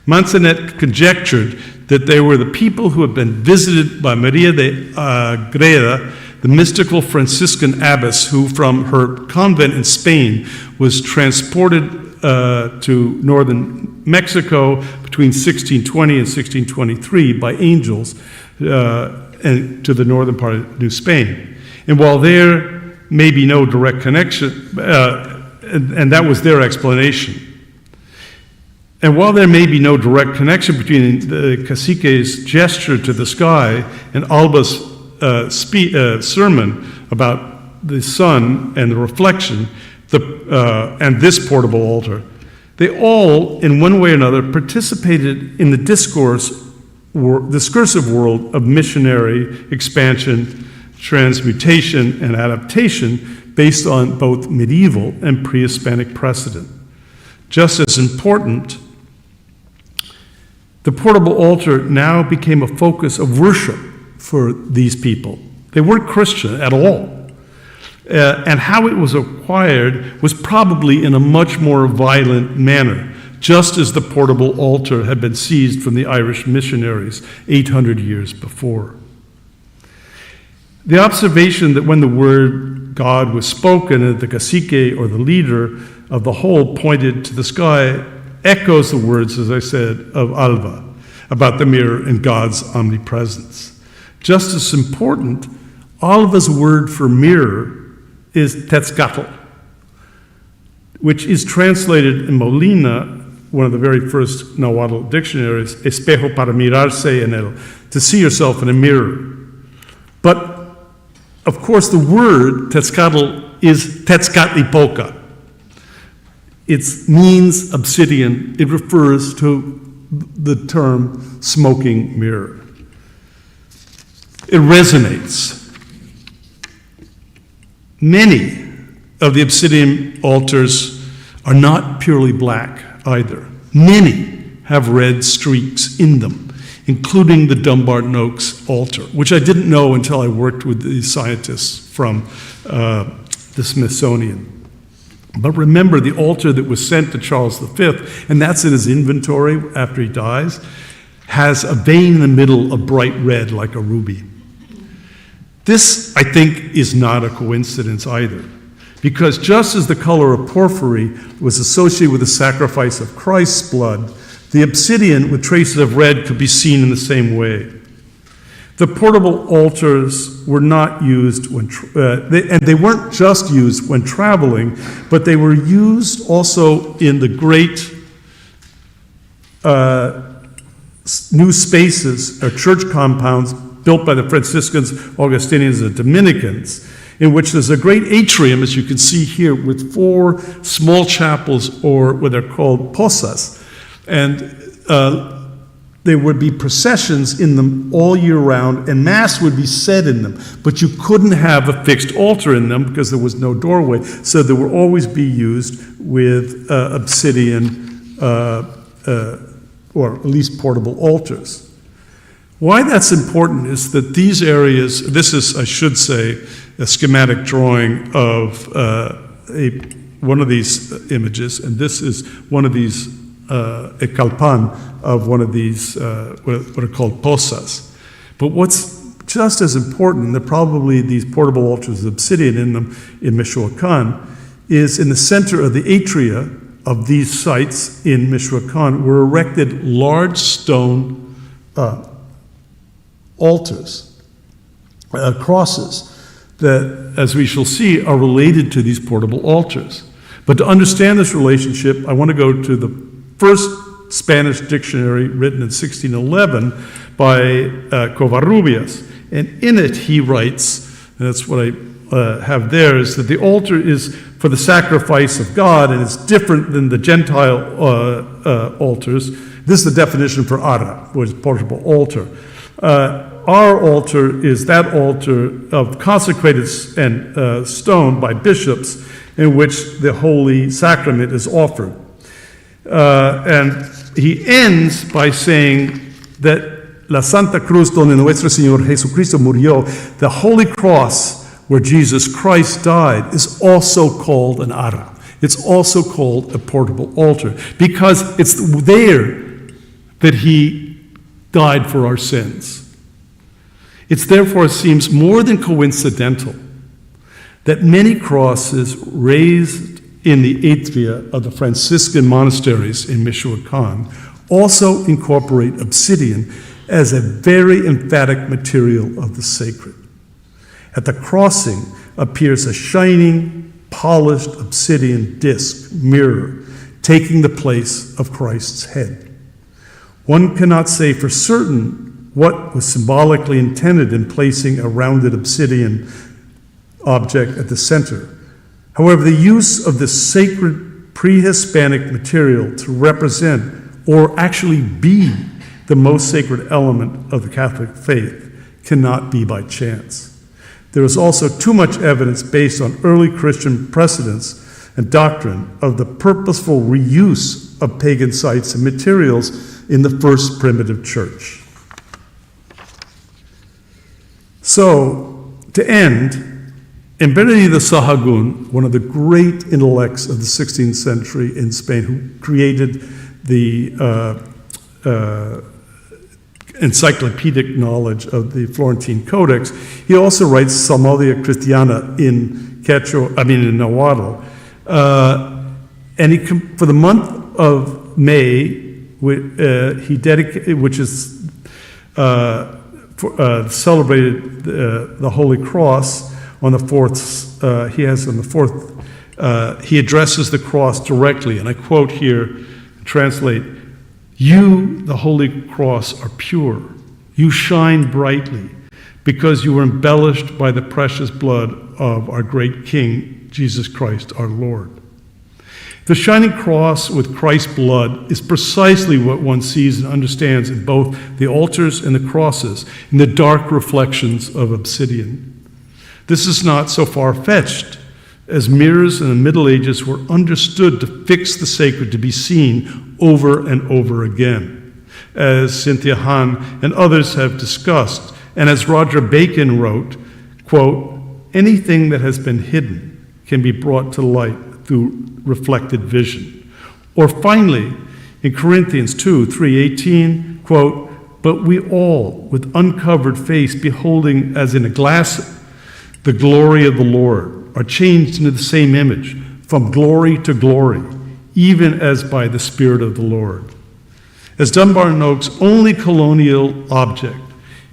[SPEAKER 2] Manzanet conjectured that they were the people who had been visited by Maria de Agreda, the mystical Franciscan abbess who, from her convent in Spain, was transported to northern Mexico between 1620 and 1623 by angels and to the northern part of New Spain. And while there may be no direct connection, and that was their explanation. And while there may be no direct connection between the cacique's gesture to the sky and Alba's sermon about the sun and the reflection, and this portable altar, they all, in one way or another, participated in the discursive world of missionary expansion, transmutation, and adaptation based on both medieval and pre-Hispanic precedent. Just as important, the portable altar now became a focus of worship for these people. They weren't Christian at all. And how it was acquired was probably in a much more violent manner, just as the portable altar had been seized from the Irish missionaries 800 years before. The observation that when the word God was spoken, the cacique or the leader of the whole pointed to the sky echoes the words, as I said, of Alva about the mirror and God's omnipresence. Just as important, Alva's word for mirror is Tetzcatl, which is translated in Molina, one of the very first Nahuatl dictionaries, espejo para mirarse en él, to see yourself in a mirror. But, of course, the word Tetzcatl is Tetzcatlipoca. It means obsidian. It refers to the term smoking mirror. It resonates. Many of the obsidian altars are not purely black either. Many have red streaks in them, including the Dumbarton Oaks altar, which I didn't know until I worked with these scientists from the Smithsonian. But remember, the altar that was sent to Charles V, and that's in his inventory after he dies, has a vein in the middle of bright red like a ruby. This, I think, is not a coincidence either, because just as the color of porphyry was associated with the sacrifice of Christ's blood, the obsidian with traces of red could be seen in the same way. The portable altars were not used when, and they weren't just used when traveling, but they were used also in the great new spaces or church compounds built by the Franciscans, Augustinians, and Dominicans, in which there's a great atrium, as you can see here, with 4 small chapels, or what they're called posas. And there would be processions in them all year round, and Mass would be said in them. But you couldn't have a fixed altar in them because there was no doorway. So they would always be used with obsidian or at least portable altars. Why that's important is that these areas, this is, I should say, a schematic drawing of one of these images, and this is one of these, a calpan of one of these, what are called posas. But what's just as important, there are probably these portable altars with obsidian in them in Michoacan, is in the center of the atria of these sites in Michoacan were erected large stone altars, crosses, that, as we shall see, are related to these portable altars. But to understand this relationship, I want to go to the first Spanish dictionary written in 1611 by Covarrubias. And in it he writes, and that's what I have there, is that the altar is for the sacrifice of God, and it's different than the Gentile altars. This is the definition for ara, which is portable altar. Our altar is that altar of consecrated and stone by bishops in which the Holy Sacrament is offered. And he ends by saying that La Santa Cruz donde Nuestro Señor Jesucristo murió, the Holy Cross where Jesus Christ died, is also called an ara. It's also called a portable altar because it's there that he died for our sins. It therefore seems more than coincidental that many crosses raised in the atria of the Franciscan monasteries in Michoacan also incorporate obsidian as a very emphatic material of the sacred. At the crossing appears a shining, polished obsidian disc, mirror, taking the place of Christ's head. One cannot say for certain what was symbolically intended in placing a rounded obsidian object at the center. However, the use of this sacred pre-Hispanic material to represent or actually be the most sacred element of the Catholic faith cannot be by chance. There is also too much evidence based on early Christian precedents and doctrine of the purposeful reuse of pagan sites and materials in the first primitive church. So, to end, Emberido Sahagún, one of the great intellects of the 16th century in Spain, who created the encyclopedic knowledge of the Florentine Codex, he also writes Salmodia Cristiana in Nahuatl. And for the month of May, he dedicated, which is celebrated the Holy Cross on the fourth. He addresses the cross directly, and I quote here, translate: "You, the Holy Cross, are pure. You shine brightly, because you were embellished by the precious blood of our great King, Jesus Christ, our Lord." The shining cross with Christ's blood is precisely what one sees and understands in both the altars and the crosses, in the dark reflections of obsidian. This is not so far-fetched, as mirrors in the Middle Ages were understood to fix the sacred to be seen over and over again. As Cynthia Hahn and others have discussed, and as Roger Bacon wrote, quote, "Anything that has been hidden can be brought to light through reflected vision." Or finally, in Corinthians 2:3-18, quote, "But we all, with uncovered face, beholding as in a glass the glory of the Lord, are changed into the same image, from glory to glory, even as by the Spirit of the Lord." As Dumbarton Oaks' only colonial object,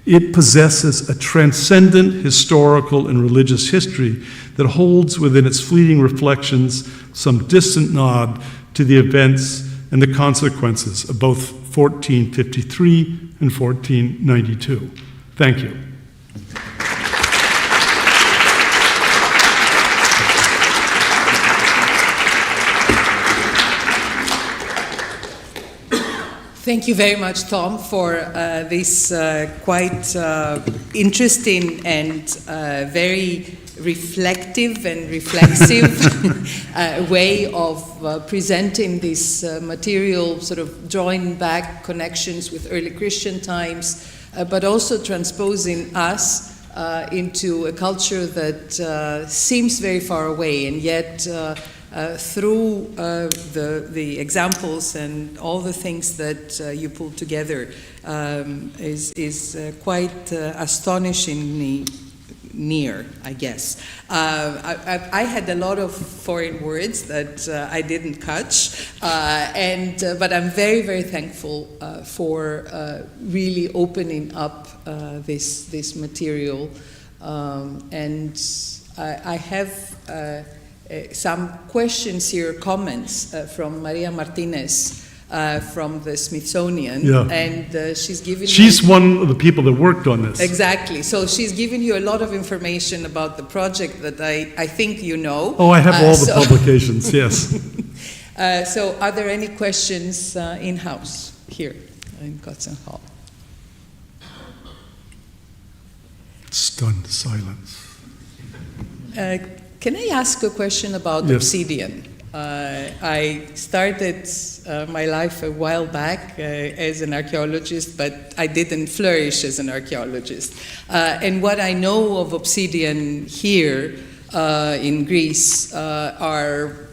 [SPEAKER 2] it possesses a transcendent historical and religious history that holds within its fleeting reflections some distant nod to the events and the consequences of both 1453 and 1492. Thank you.
[SPEAKER 1] Thank you very much, Tom, for this quite interesting and very reflective and reflexive way of presenting this material, sort of drawing back connections with early Christian times, but also transposing us into a culture that seems very far away, and yet through the examples and all the things that you pulled together is quite astonishingly near, I guess. I had a lot of foreign words that I didn't catch, but I'm very, very thankful for really opening up this material, and I have some questions here, comments from Maria Martinez from the Smithsonian, and she's
[SPEAKER 2] one of the people that worked on this.
[SPEAKER 1] Exactly. So she's giving you a lot of information about the project that I think you know.
[SPEAKER 2] Oh, I have all the publications, yes.
[SPEAKER 1] So are there any questions in-house here in Kotzen Hall?
[SPEAKER 2] Stunned silence.
[SPEAKER 1] Can I ask a question about Obsidian? I started my life a while back as an archaeologist, but I didn't flourish as an archaeologist. And what I know of Obsidian here in Greece are,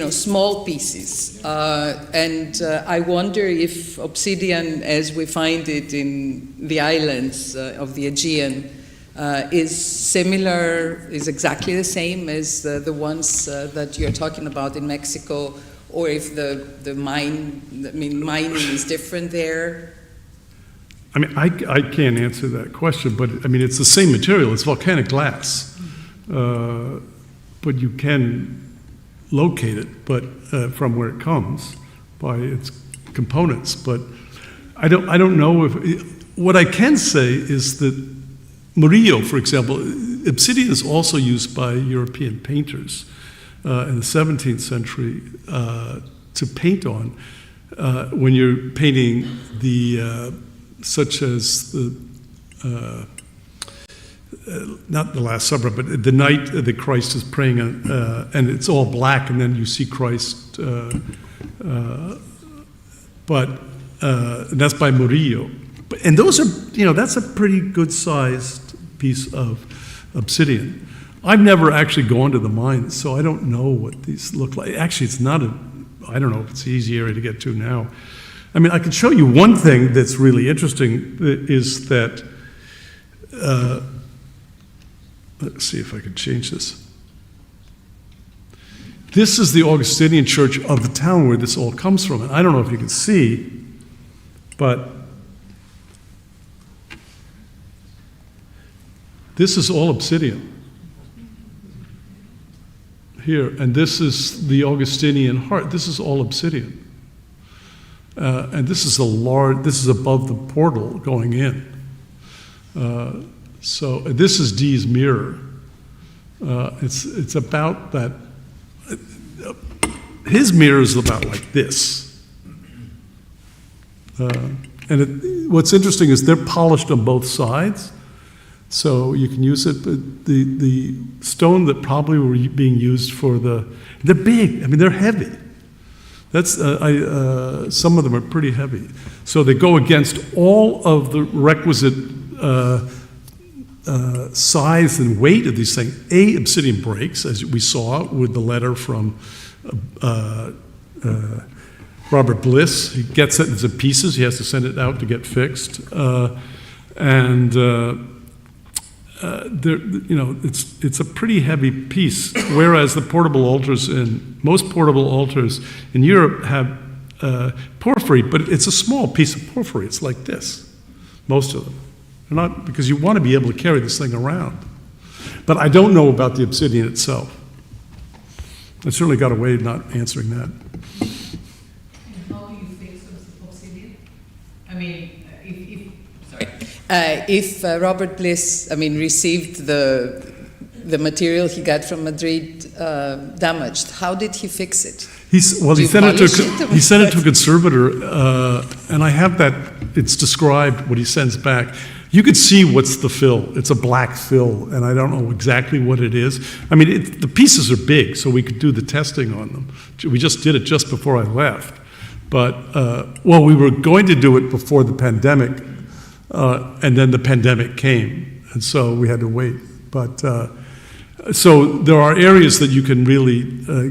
[SPEAKER 1] small pieces. And I wonder if Obsidian, as we find it in the islands of the Aegean, is similar, is exactly the same as the ones that you're talking about in Mexico, or if the mining is different there?
[SPEAKER 2] I mean, I can't answer that question, but I mean, it's the same material. It's volcanic glass, but you can locate it, but from where it comes by its components. But I don't know if what I can say is that Murillo, for example, obsidian is also used by European painters in the 17th century to paint on when you're painting such as not the Last Supper, but the night that Christ is praying, and it's all black, and then you see Christ. But that's by Murillo. And those are, that's a pretty good-sized piece of obsidian. I've never actually gone to the mines, so I don't know what these look like. Actually, it's not I don't know if it's an easy area to get to now. I mean, I can show you one thing that's really interesting, is that, let's see if I can change this. This is the Augustinian church of the town where this all comes from. And I don't know if you can see, but this is all obsidian here, and this is the Augustinian heart. This is all obsidian. And this is this is above the portal going in. So this is Dee's mirror. It's about that. His mirror is about like this. And what's interesting is they're polished on both sides, so you can use it. But the stone that probably were being used for they're big. I mean, they're heavy. That's some of them are pretty heavy. So they go against all of the requisite size and weight of these things. Obsidian breaks, as we saw with the letter from Robert Bliss. He gets it into pieces. He has to send it out to get fixed. It's a pretty heavy piece. Whereas the portable altars most portable altars in Europe have porphyry, but it's a small piece of porphyry. It's like this, most of them. They're not, because you want to be able to carry this thing around. But I don't know about the obsidian itself. I certainly got away not answering that.
[SPEAKER 3] And how do you fix obsidian? I mean,
[SPEAKER 1] if Robert Bliss, received the material he got from Madrid damaged, how did he fix it?
[SPEAKER 2] He sent it to a conservator, and I have that. It's described what he sends back. You could see what's the fill. It's a black fill, and I don't know exactly what it is. I mean, the pieces are big, so we could do the testing on them. We just did it just before I left. But, we were going to do it before the pandemic, and then the pandemic came, and so we had to wait. But, so there are areas that you can really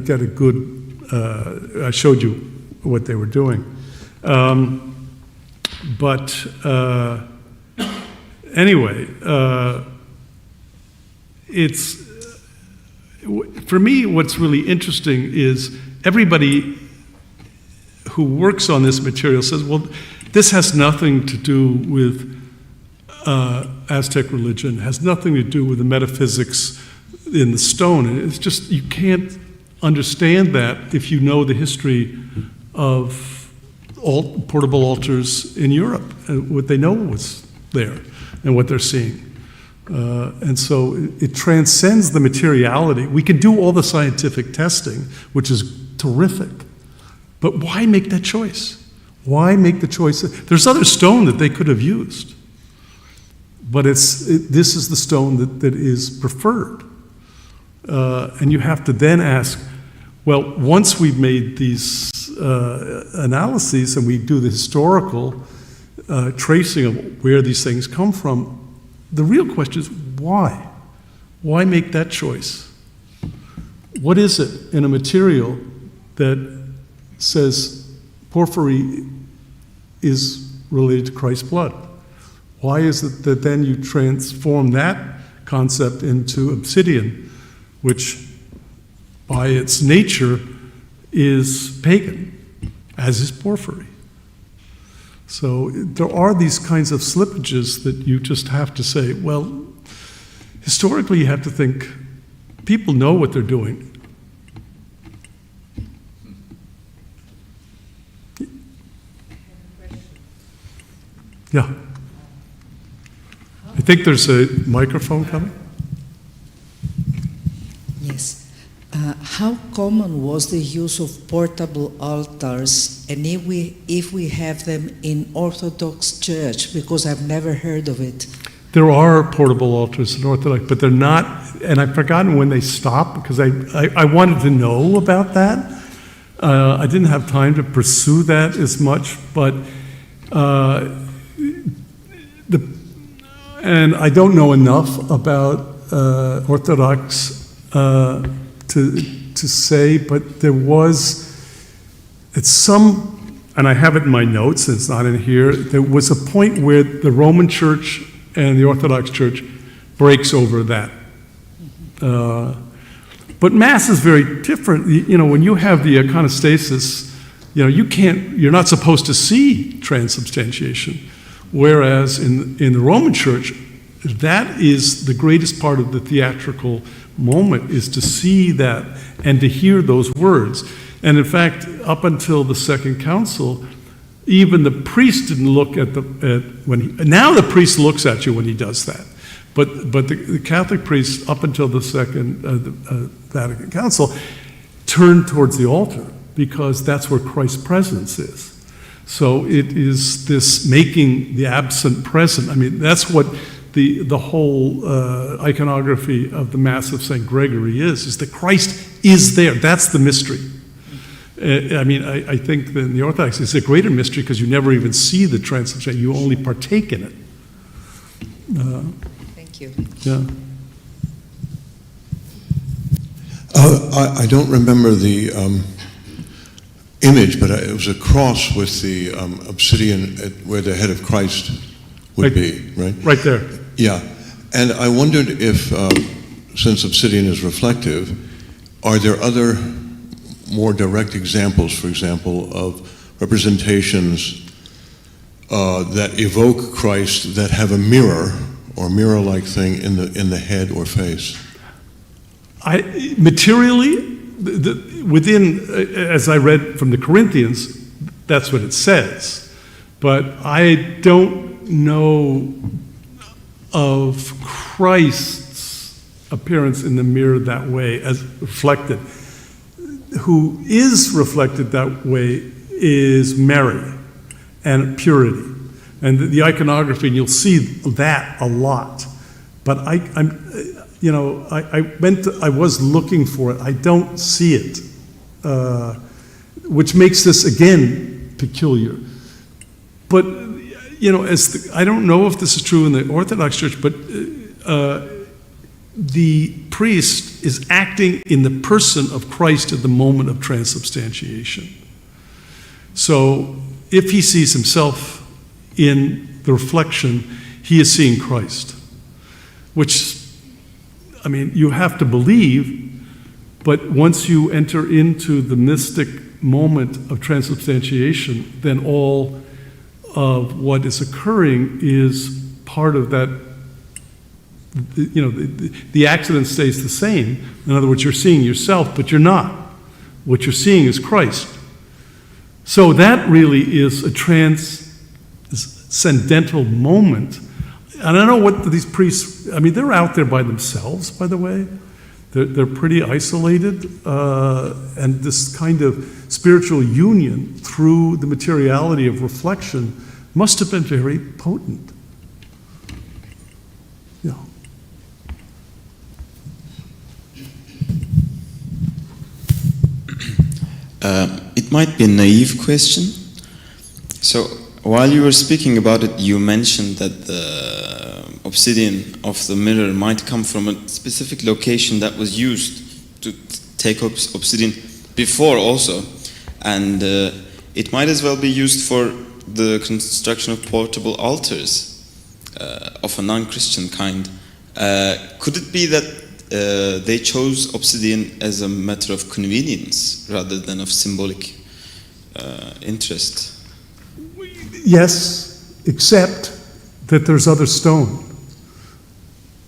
[SPEAKER 2] get a good, I showed you what they were doing. Anyway, for me, what's really interesting is everybody who works on this material says, well, this has nothing to do with Aztec religion, has nothing to do with the metaphysics in the stone. And it's just, you can't understand that if you know the history of all portable altars in Europe, and what they know was there and what they're seeing. And so it transcends the materiality. We can do all the scientific testing, which is terrific, but why make that choice? Why make the choice? There's other stone that they could have used, but this is the stone that is preferred. And you have to then ask, well, once we've made these analyses and we do the historical tracing of where these things come from, the real question is why? Why make that choice? What is it in a material that says porphyry is related to Christ's blood? Why is it that then you transform that concept into obsidian, which by its nature is pagan, as is porphyry? So there are these kinds of slippages that you just have to say, well, historically you have to think, people know what they're doing. Yeah. I think there's a microphone coming.
[SPEAKER 4] Yes. How common was the use of portable altars, and if we have them in Orthodox Church, because I've never heard of it?
[SPEAKER 2] There are portable altars in Orthodox, but they're not, and I've forgotten when they stopped, because I wanted to know about that. I didn't have time to pursue that as much, but and I don't know enough about Orthodox to say, but there was, and I have it in my notes, it's not in here, there was a point where the Roman Church and the Orthodox Church breaks over that. But Mass is very different. When you have the iconostasis, you're not supposed to see transubstantiation. Whereas in the Roman Church, that is the greatest part of the theatrical moment, is to see that and to hear those words. And in fact, up until the Second Council, even the priest didn't look now the priest looks at you when he does that. But the Catholic priests, up until the Second Vatican Council, turned towards the altar because that's where Christ's presence is. So it is this making the absent present. I mean, that's what the whole iconography of the Mass of St. Gregory is that Christ is there. That's the mystery. I think that in the Orthodox it's a greater mystery because you never even see the transubstantiation. You only partake in it.
[SPEAKER 4] Thank you.
[SPEAKER 2] Yeah.
[SPEAKER 5] I don't remember the image, but it was a cross with the obsidian where the head of Christ would be, right?
[SPEAKER 2] Right there.
[SPEAKER 5] Yeah. And I wondered if, since obsidian is reflective, are there other more direct examples, for example, of representations that evoke Christ that have a mirror or mirror-like thing in the head or face?
[SPEAKER 2] Materially, within, as I read from the Corinthians, that's what it says. But I don't know of Christ's appearance in the mirror that way as reflected. Who is reflected that way is Mary and purity. And the iconography, and you'll see that a lot. But I was looking for it. I don't see it, which makes this again peculiar. But I don't know if this is true in the Orthodox Church, but the priest is acting in the person of Christ at the moment of transubstantiation. So if he sees himself in the reflection, he is seeing Christ, which, you have to believe, but once you enter into the mystic moment of transubstantiation, then all of what is occurring is part of that. The accident stays the same. In other words, you're seeing yourself, but you're not. What you're seeing is Christ. So that really is a transcendental moment. And I don't know what these priests, they're out there by themselves, by the way. They're pretty isolated. And this kind of spiritual union through the materiality of reflection must have been very potent. Yeah.
[SPEAKER 6] It might be a naive question. So while you were speaking about it, you mentioned that the obsidian of the mirror might come from a specific location that was used to take obsidian before also. And it might as well be used for the construction of portable altars of a non-Christian kind. Could it be that they chose obsidian as a matter of convenience rather than of symbolic interest?
[SPEAKER 2] Yes, except that there's other stone.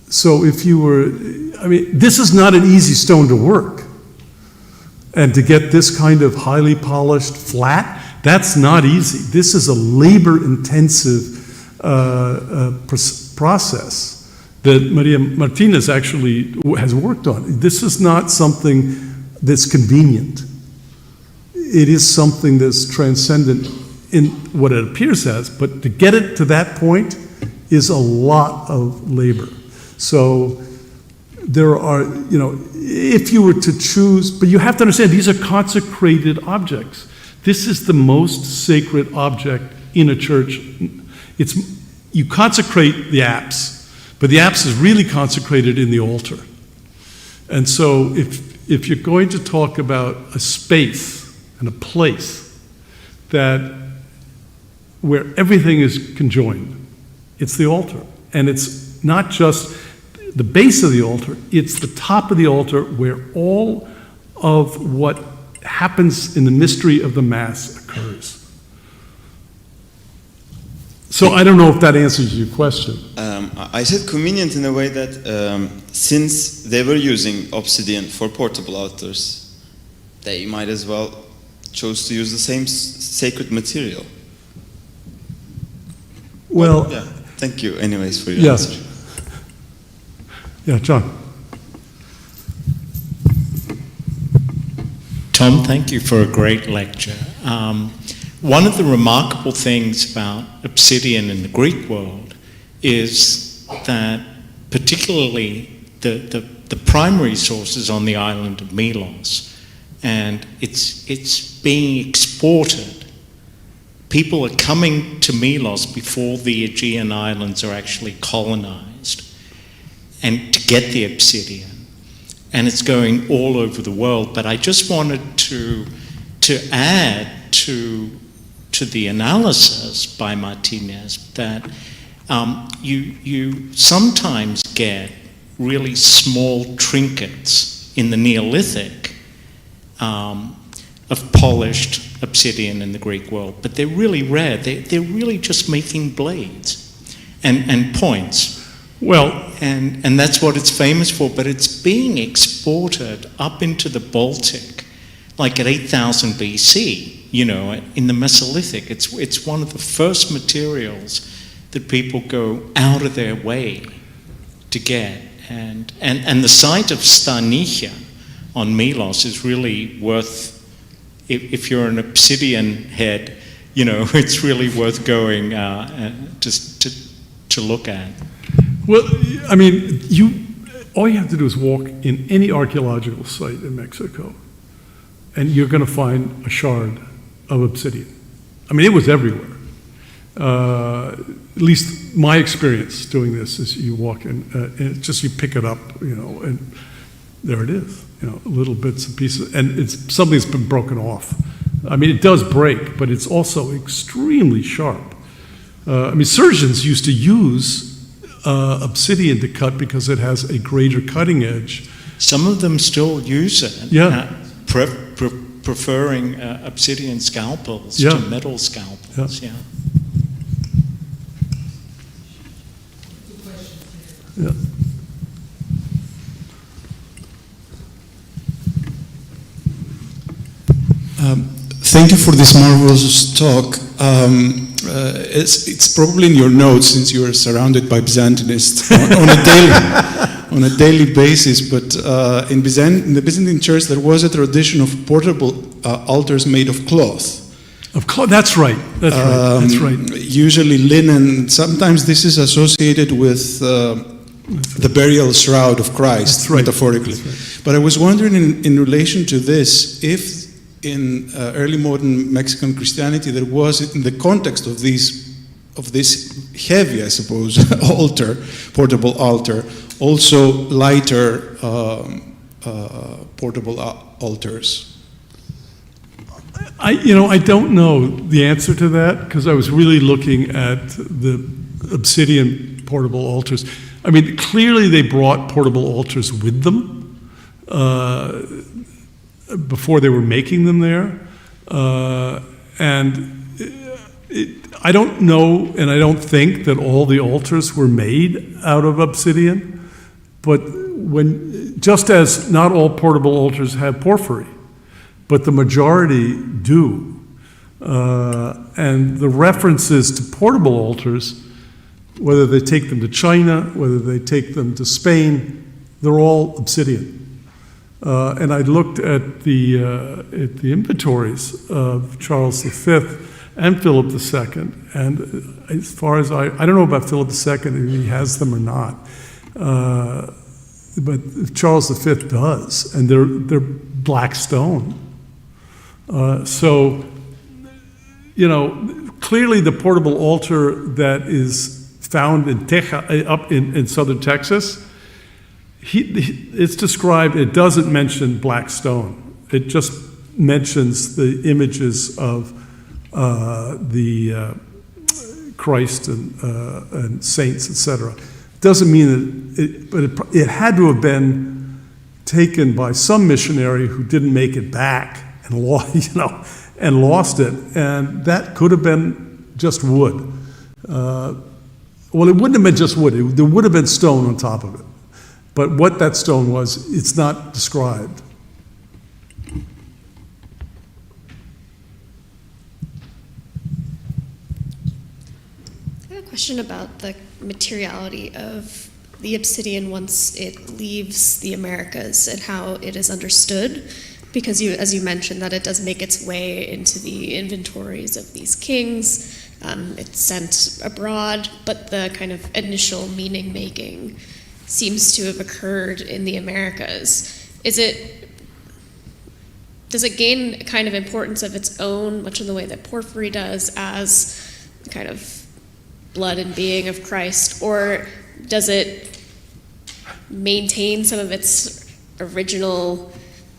[SPEAKER 2] So if you were, this is not an easy stone to work. And to get this kind of highly polished flat, that's not easy. This is a labor-intensive process that Maria Martinez actually has worked on. This is not something that's convenient. It is something that's transcendent in what it appears as, but to get it to that point is a lot of labor. So there are, if you were to choose, but you have to understand these are consecrated objects. This is the most sacred object in a church. You consecrate the apse, but the apse is really consecrated in the altar. And so if you're going to talk about a space and a place where everything is conjoined, it's the altar. And it's not just the base of the altar. It's the top of the altar where all of what happens in the mystery of the Mass occurs. So I don't know if that answers your question.
[SPEAKER 6] I said convenient in a way that since they were using Obsidian for portable altars, they might as well chose to use the same sacred material.
[SPEAKER 2] Well,
[SPEAKER 6] yeah. Thank you anyways for your answer.
[SPEAKER 2] Yeah, John.
[SPEAKER 7] Tom, thank you for a great lecture. One of the remarkable things about Obsidian in the Greek world is that particularly the primary source is on the island of Milos, and it's being exported. People are coming to Milos before the Aegean Islands are actually colonized, and to get the obsidian. And it's going all over the world. But I just wanted to add to the analysis by Martinez that you sometimes get really small trinkets in the Neolithic of polished obsidian in the Greek world, but they're really rare. They're really just making blades and points.
[SPEAKER 2] Well,
[SPEAKER 7] and that's what it's famous for, but it's being exported up into the Baltic, like at 8000 BC, in the Mesolithic. It's one of the first materials that people go out of their way to get. And the site of Stanicha on Milos is really worth, if you're an obsidian head, it's really worth going just to look at.
[SPEAKER 2] Well, I mean, all you have to do is walk in any archaeological site in Mexico, and you're going to find a shard of obsidian. I mean, it was everywhere. At least my experience doing this is you walk in, and it's just you pick it up, and there it is, little bits and pieces, and it's something that's been broken off. I mean, it does break, but it's also extremely sharp. Surgeons used to use obsidian to cut because it has a greater cutting edge.
[SPEAKER 7] Some of them still use it.
[SPEAKER 2] Yeah.
[SPEAKER 7] Preferring obsidian scalpels to metal scalpels. Yeah.
[SPEAKER 2] Yeah.
[SPEAKER 8] Thank you for this marvelous talk. It's probably in your notes since you are surrounded by Byzantinists on a daily basis. But in the Byzantine Church, there was a tradition of portable altars made of cloth.
[SPEAKER 2] Of course, that's right. That's right.
[SPEAKER 8] Usually linen. Sometimes this is associated with the burial shroud of Christ, metaphorically. Right. But I was wondering, in relation to this, if in early modern Mexican Christianity there was, in the context of this heavy, I suppose, portable altar, also lighter portable altars.
[SPEAKER 2] I don't know the answer to that because I was really looking at the obsidian portable altars. I mean, clearly they brought portable altars with them before they were making them there. I don't know, and I don't think that all the altars were made out of obsidian, but just as not all portable altars have porphyry, but the majority do. And the references to portable altars, whether they take them to China, whether they take them to Spain, they're all obsidian. And I looked at the inventories of Charles V and Philip II, and as far as I don't know about Philip II if he has them or not, but Charles V does, and they're black stone. So, clearly the portable altar that is found in Texas, up in southern Texas, it's described, it doesn't mention black stone. It just mentions the images of the Christ and saints, etc. Doesn't mean it had to have been taken by some missionary who didn't make it back and lost it, and that could have been just wood. Well, it wouldn't have been just wood. There would have been stone on top of it. But what that stone was, it's not described.
[SPEAKER 9] I have a question about the materiality of the obsidian once it leaves the Americas and how it is understood. Because as you mentioned, that it does make its way into the inventories of these kings. It's sent abroad, but the kind of initial meaning making seems to have occurred in the Americas. Does it gain kind of importance of its own, much in the way that Porphyry does, as kind of blood and being of Christ, or does it maintain some of its original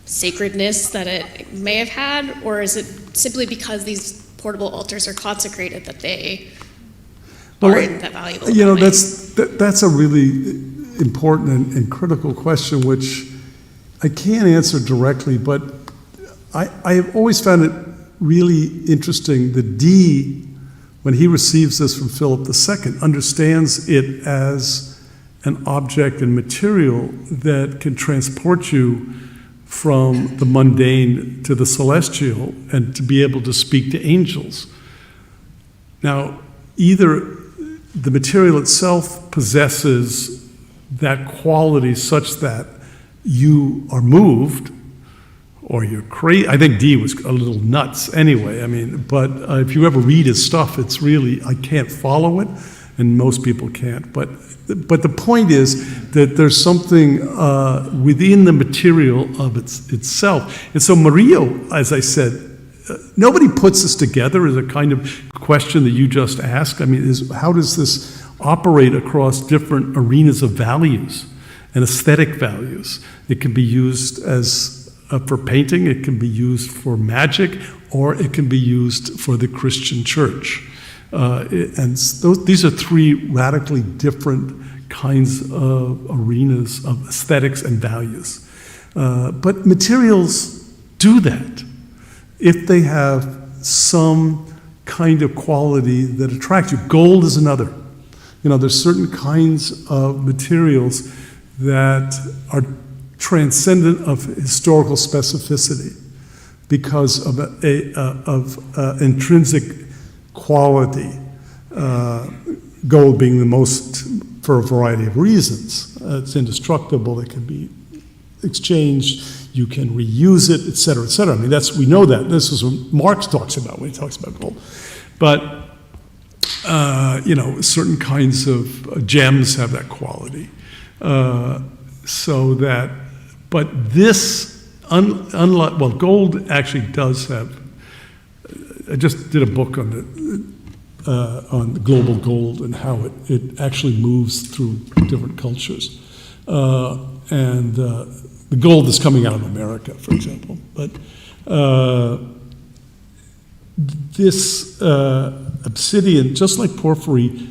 [SPEAKER 9] sacredness that it may have had, or is it simply because these portable altars are consecrated that they aren't that valuable?
[SPEAKER 2] That's a really important and critical question, which I can't answer directly, but I have always found it really interesting that Dee, when he receives this from Philip II, understands it as an object and material that can transport you from the mundane to the celestial and to be able to speak to angels. Now, either the material itself possesses that quality such that you are moved or you're crazy. I think Dee was a little nuts anyway. But if you ever read his stuff, it's really, I can't follow it, and most people can't. But the point is that there's something within the material of itself. And so Murillo, as I said, nobody puts this together as a kind of question that you just asked. How does this operate across different arenas of values and aesthetic values? It can be used for painting, it can be used for magic, or it can be used for the Christian church. These are three radically different kinds of arenas of aesthetics and values. But materials do that if they have some kind of quality that attracts you. Gold is another. There's certain kinds of materials that are transcendent of historical specificity because of intrinsic quality, gold being the most, for a variety of reasons. It's indestructible, it can be exchanged, you can reuse it, et cetera, et cetera. We know that. This is what Marx talks about when he talks about gold. But, certain kinds of gems have that quality. But this, gold actually does have, I just did a book on global gold and how it actually moves through different cultures. The gold is coming out of America, for example. But this obsidian, just like porphyry,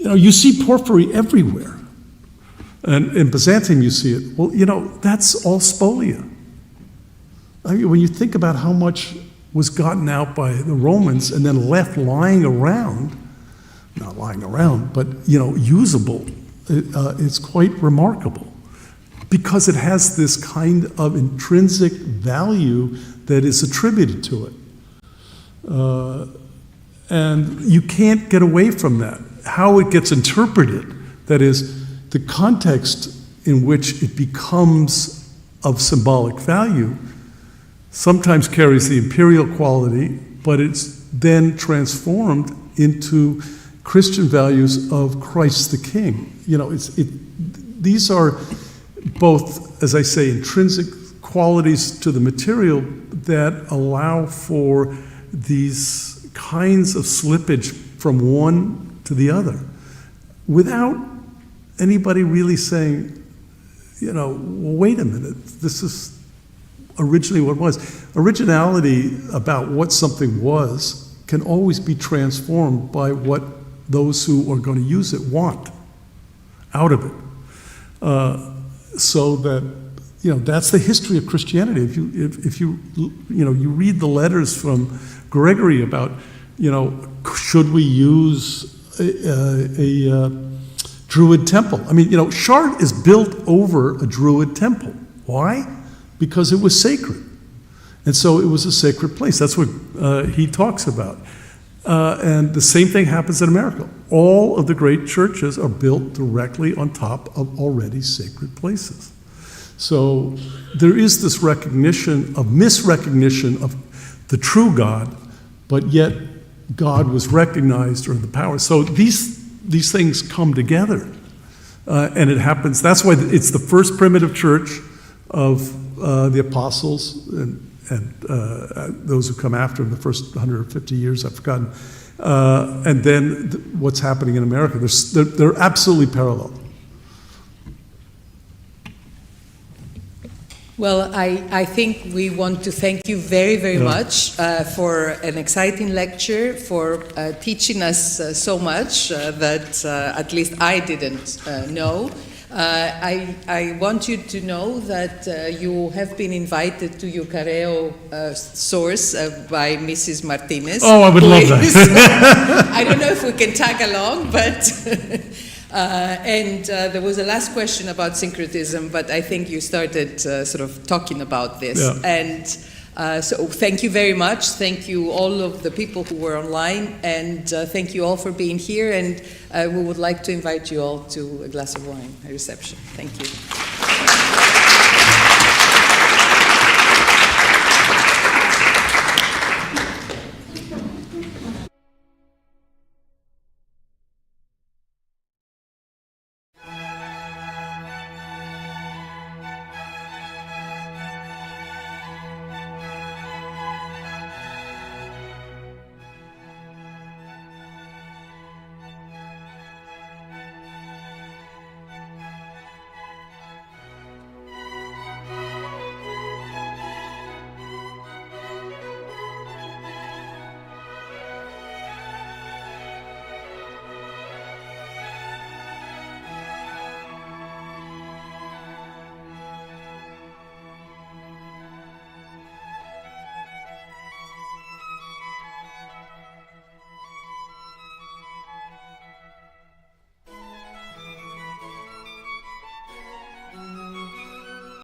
[SPEAKER 2] you see porphyry everywhere. And in Byzantium you see it. Well, that's all spolia. When you think about how much was gotten out by the Romans and then left lying around, not lying around, but usable, it's quite remarkable because it has this kind of intrinsic value that is attributed to it. And you can't get away from that. How it gets interpreted, that is, the context in which it becomes of symbolic value, sometimes carries the imperial quality, but it's then transformed into Christian values of Christ the King. These are both, as I say, intrinsic qualities to the material that allow for these kinds of slippage from one to the other without anybody really saying, wait a minute, this is originally what it was. Originality about what something was can always be transformed by what those who are going to use it want out of it. So that, that's the history of Christianity. If you you read the letters from Gregory about, should we use a Druid temple? I mean, Chartres is built over a Druid temple. Why? Because it was sacred. And so it was a sacred place. That's what he talks about. And the same thing happens in America. All of the great churches are built directly on top of already sacred places. So there is this misrecognition of the true God, but yet God was recognized, or the power. So these things come together. And it happens. That's why it's the first primitive church of the apostles and those who come after in the first 150 years, I've forgotten. And then what's happening in America. They're absolutely parallel.
[SPEAKER 1] Well, I think we want to thank you very, very much for an exciting lecture, for teaching us so much that at least I didn't know. I want you to know that you have been invited to Eucareo source by Mrs. Martinez.
[SPEAKER 2] Oh, I would love that.
[SPEAKER 1] I don't know if we can tag along, but... and there was a last question about syncretism, but I think you started sort of talking about this.
[SPEAKER 2] Yeah.
[SPEAKER 1] And so thank you very much. Thank you all of the people who were online, and thank you all for being here. And we would like to invite you all to a glass of wine, a reception. Thank you.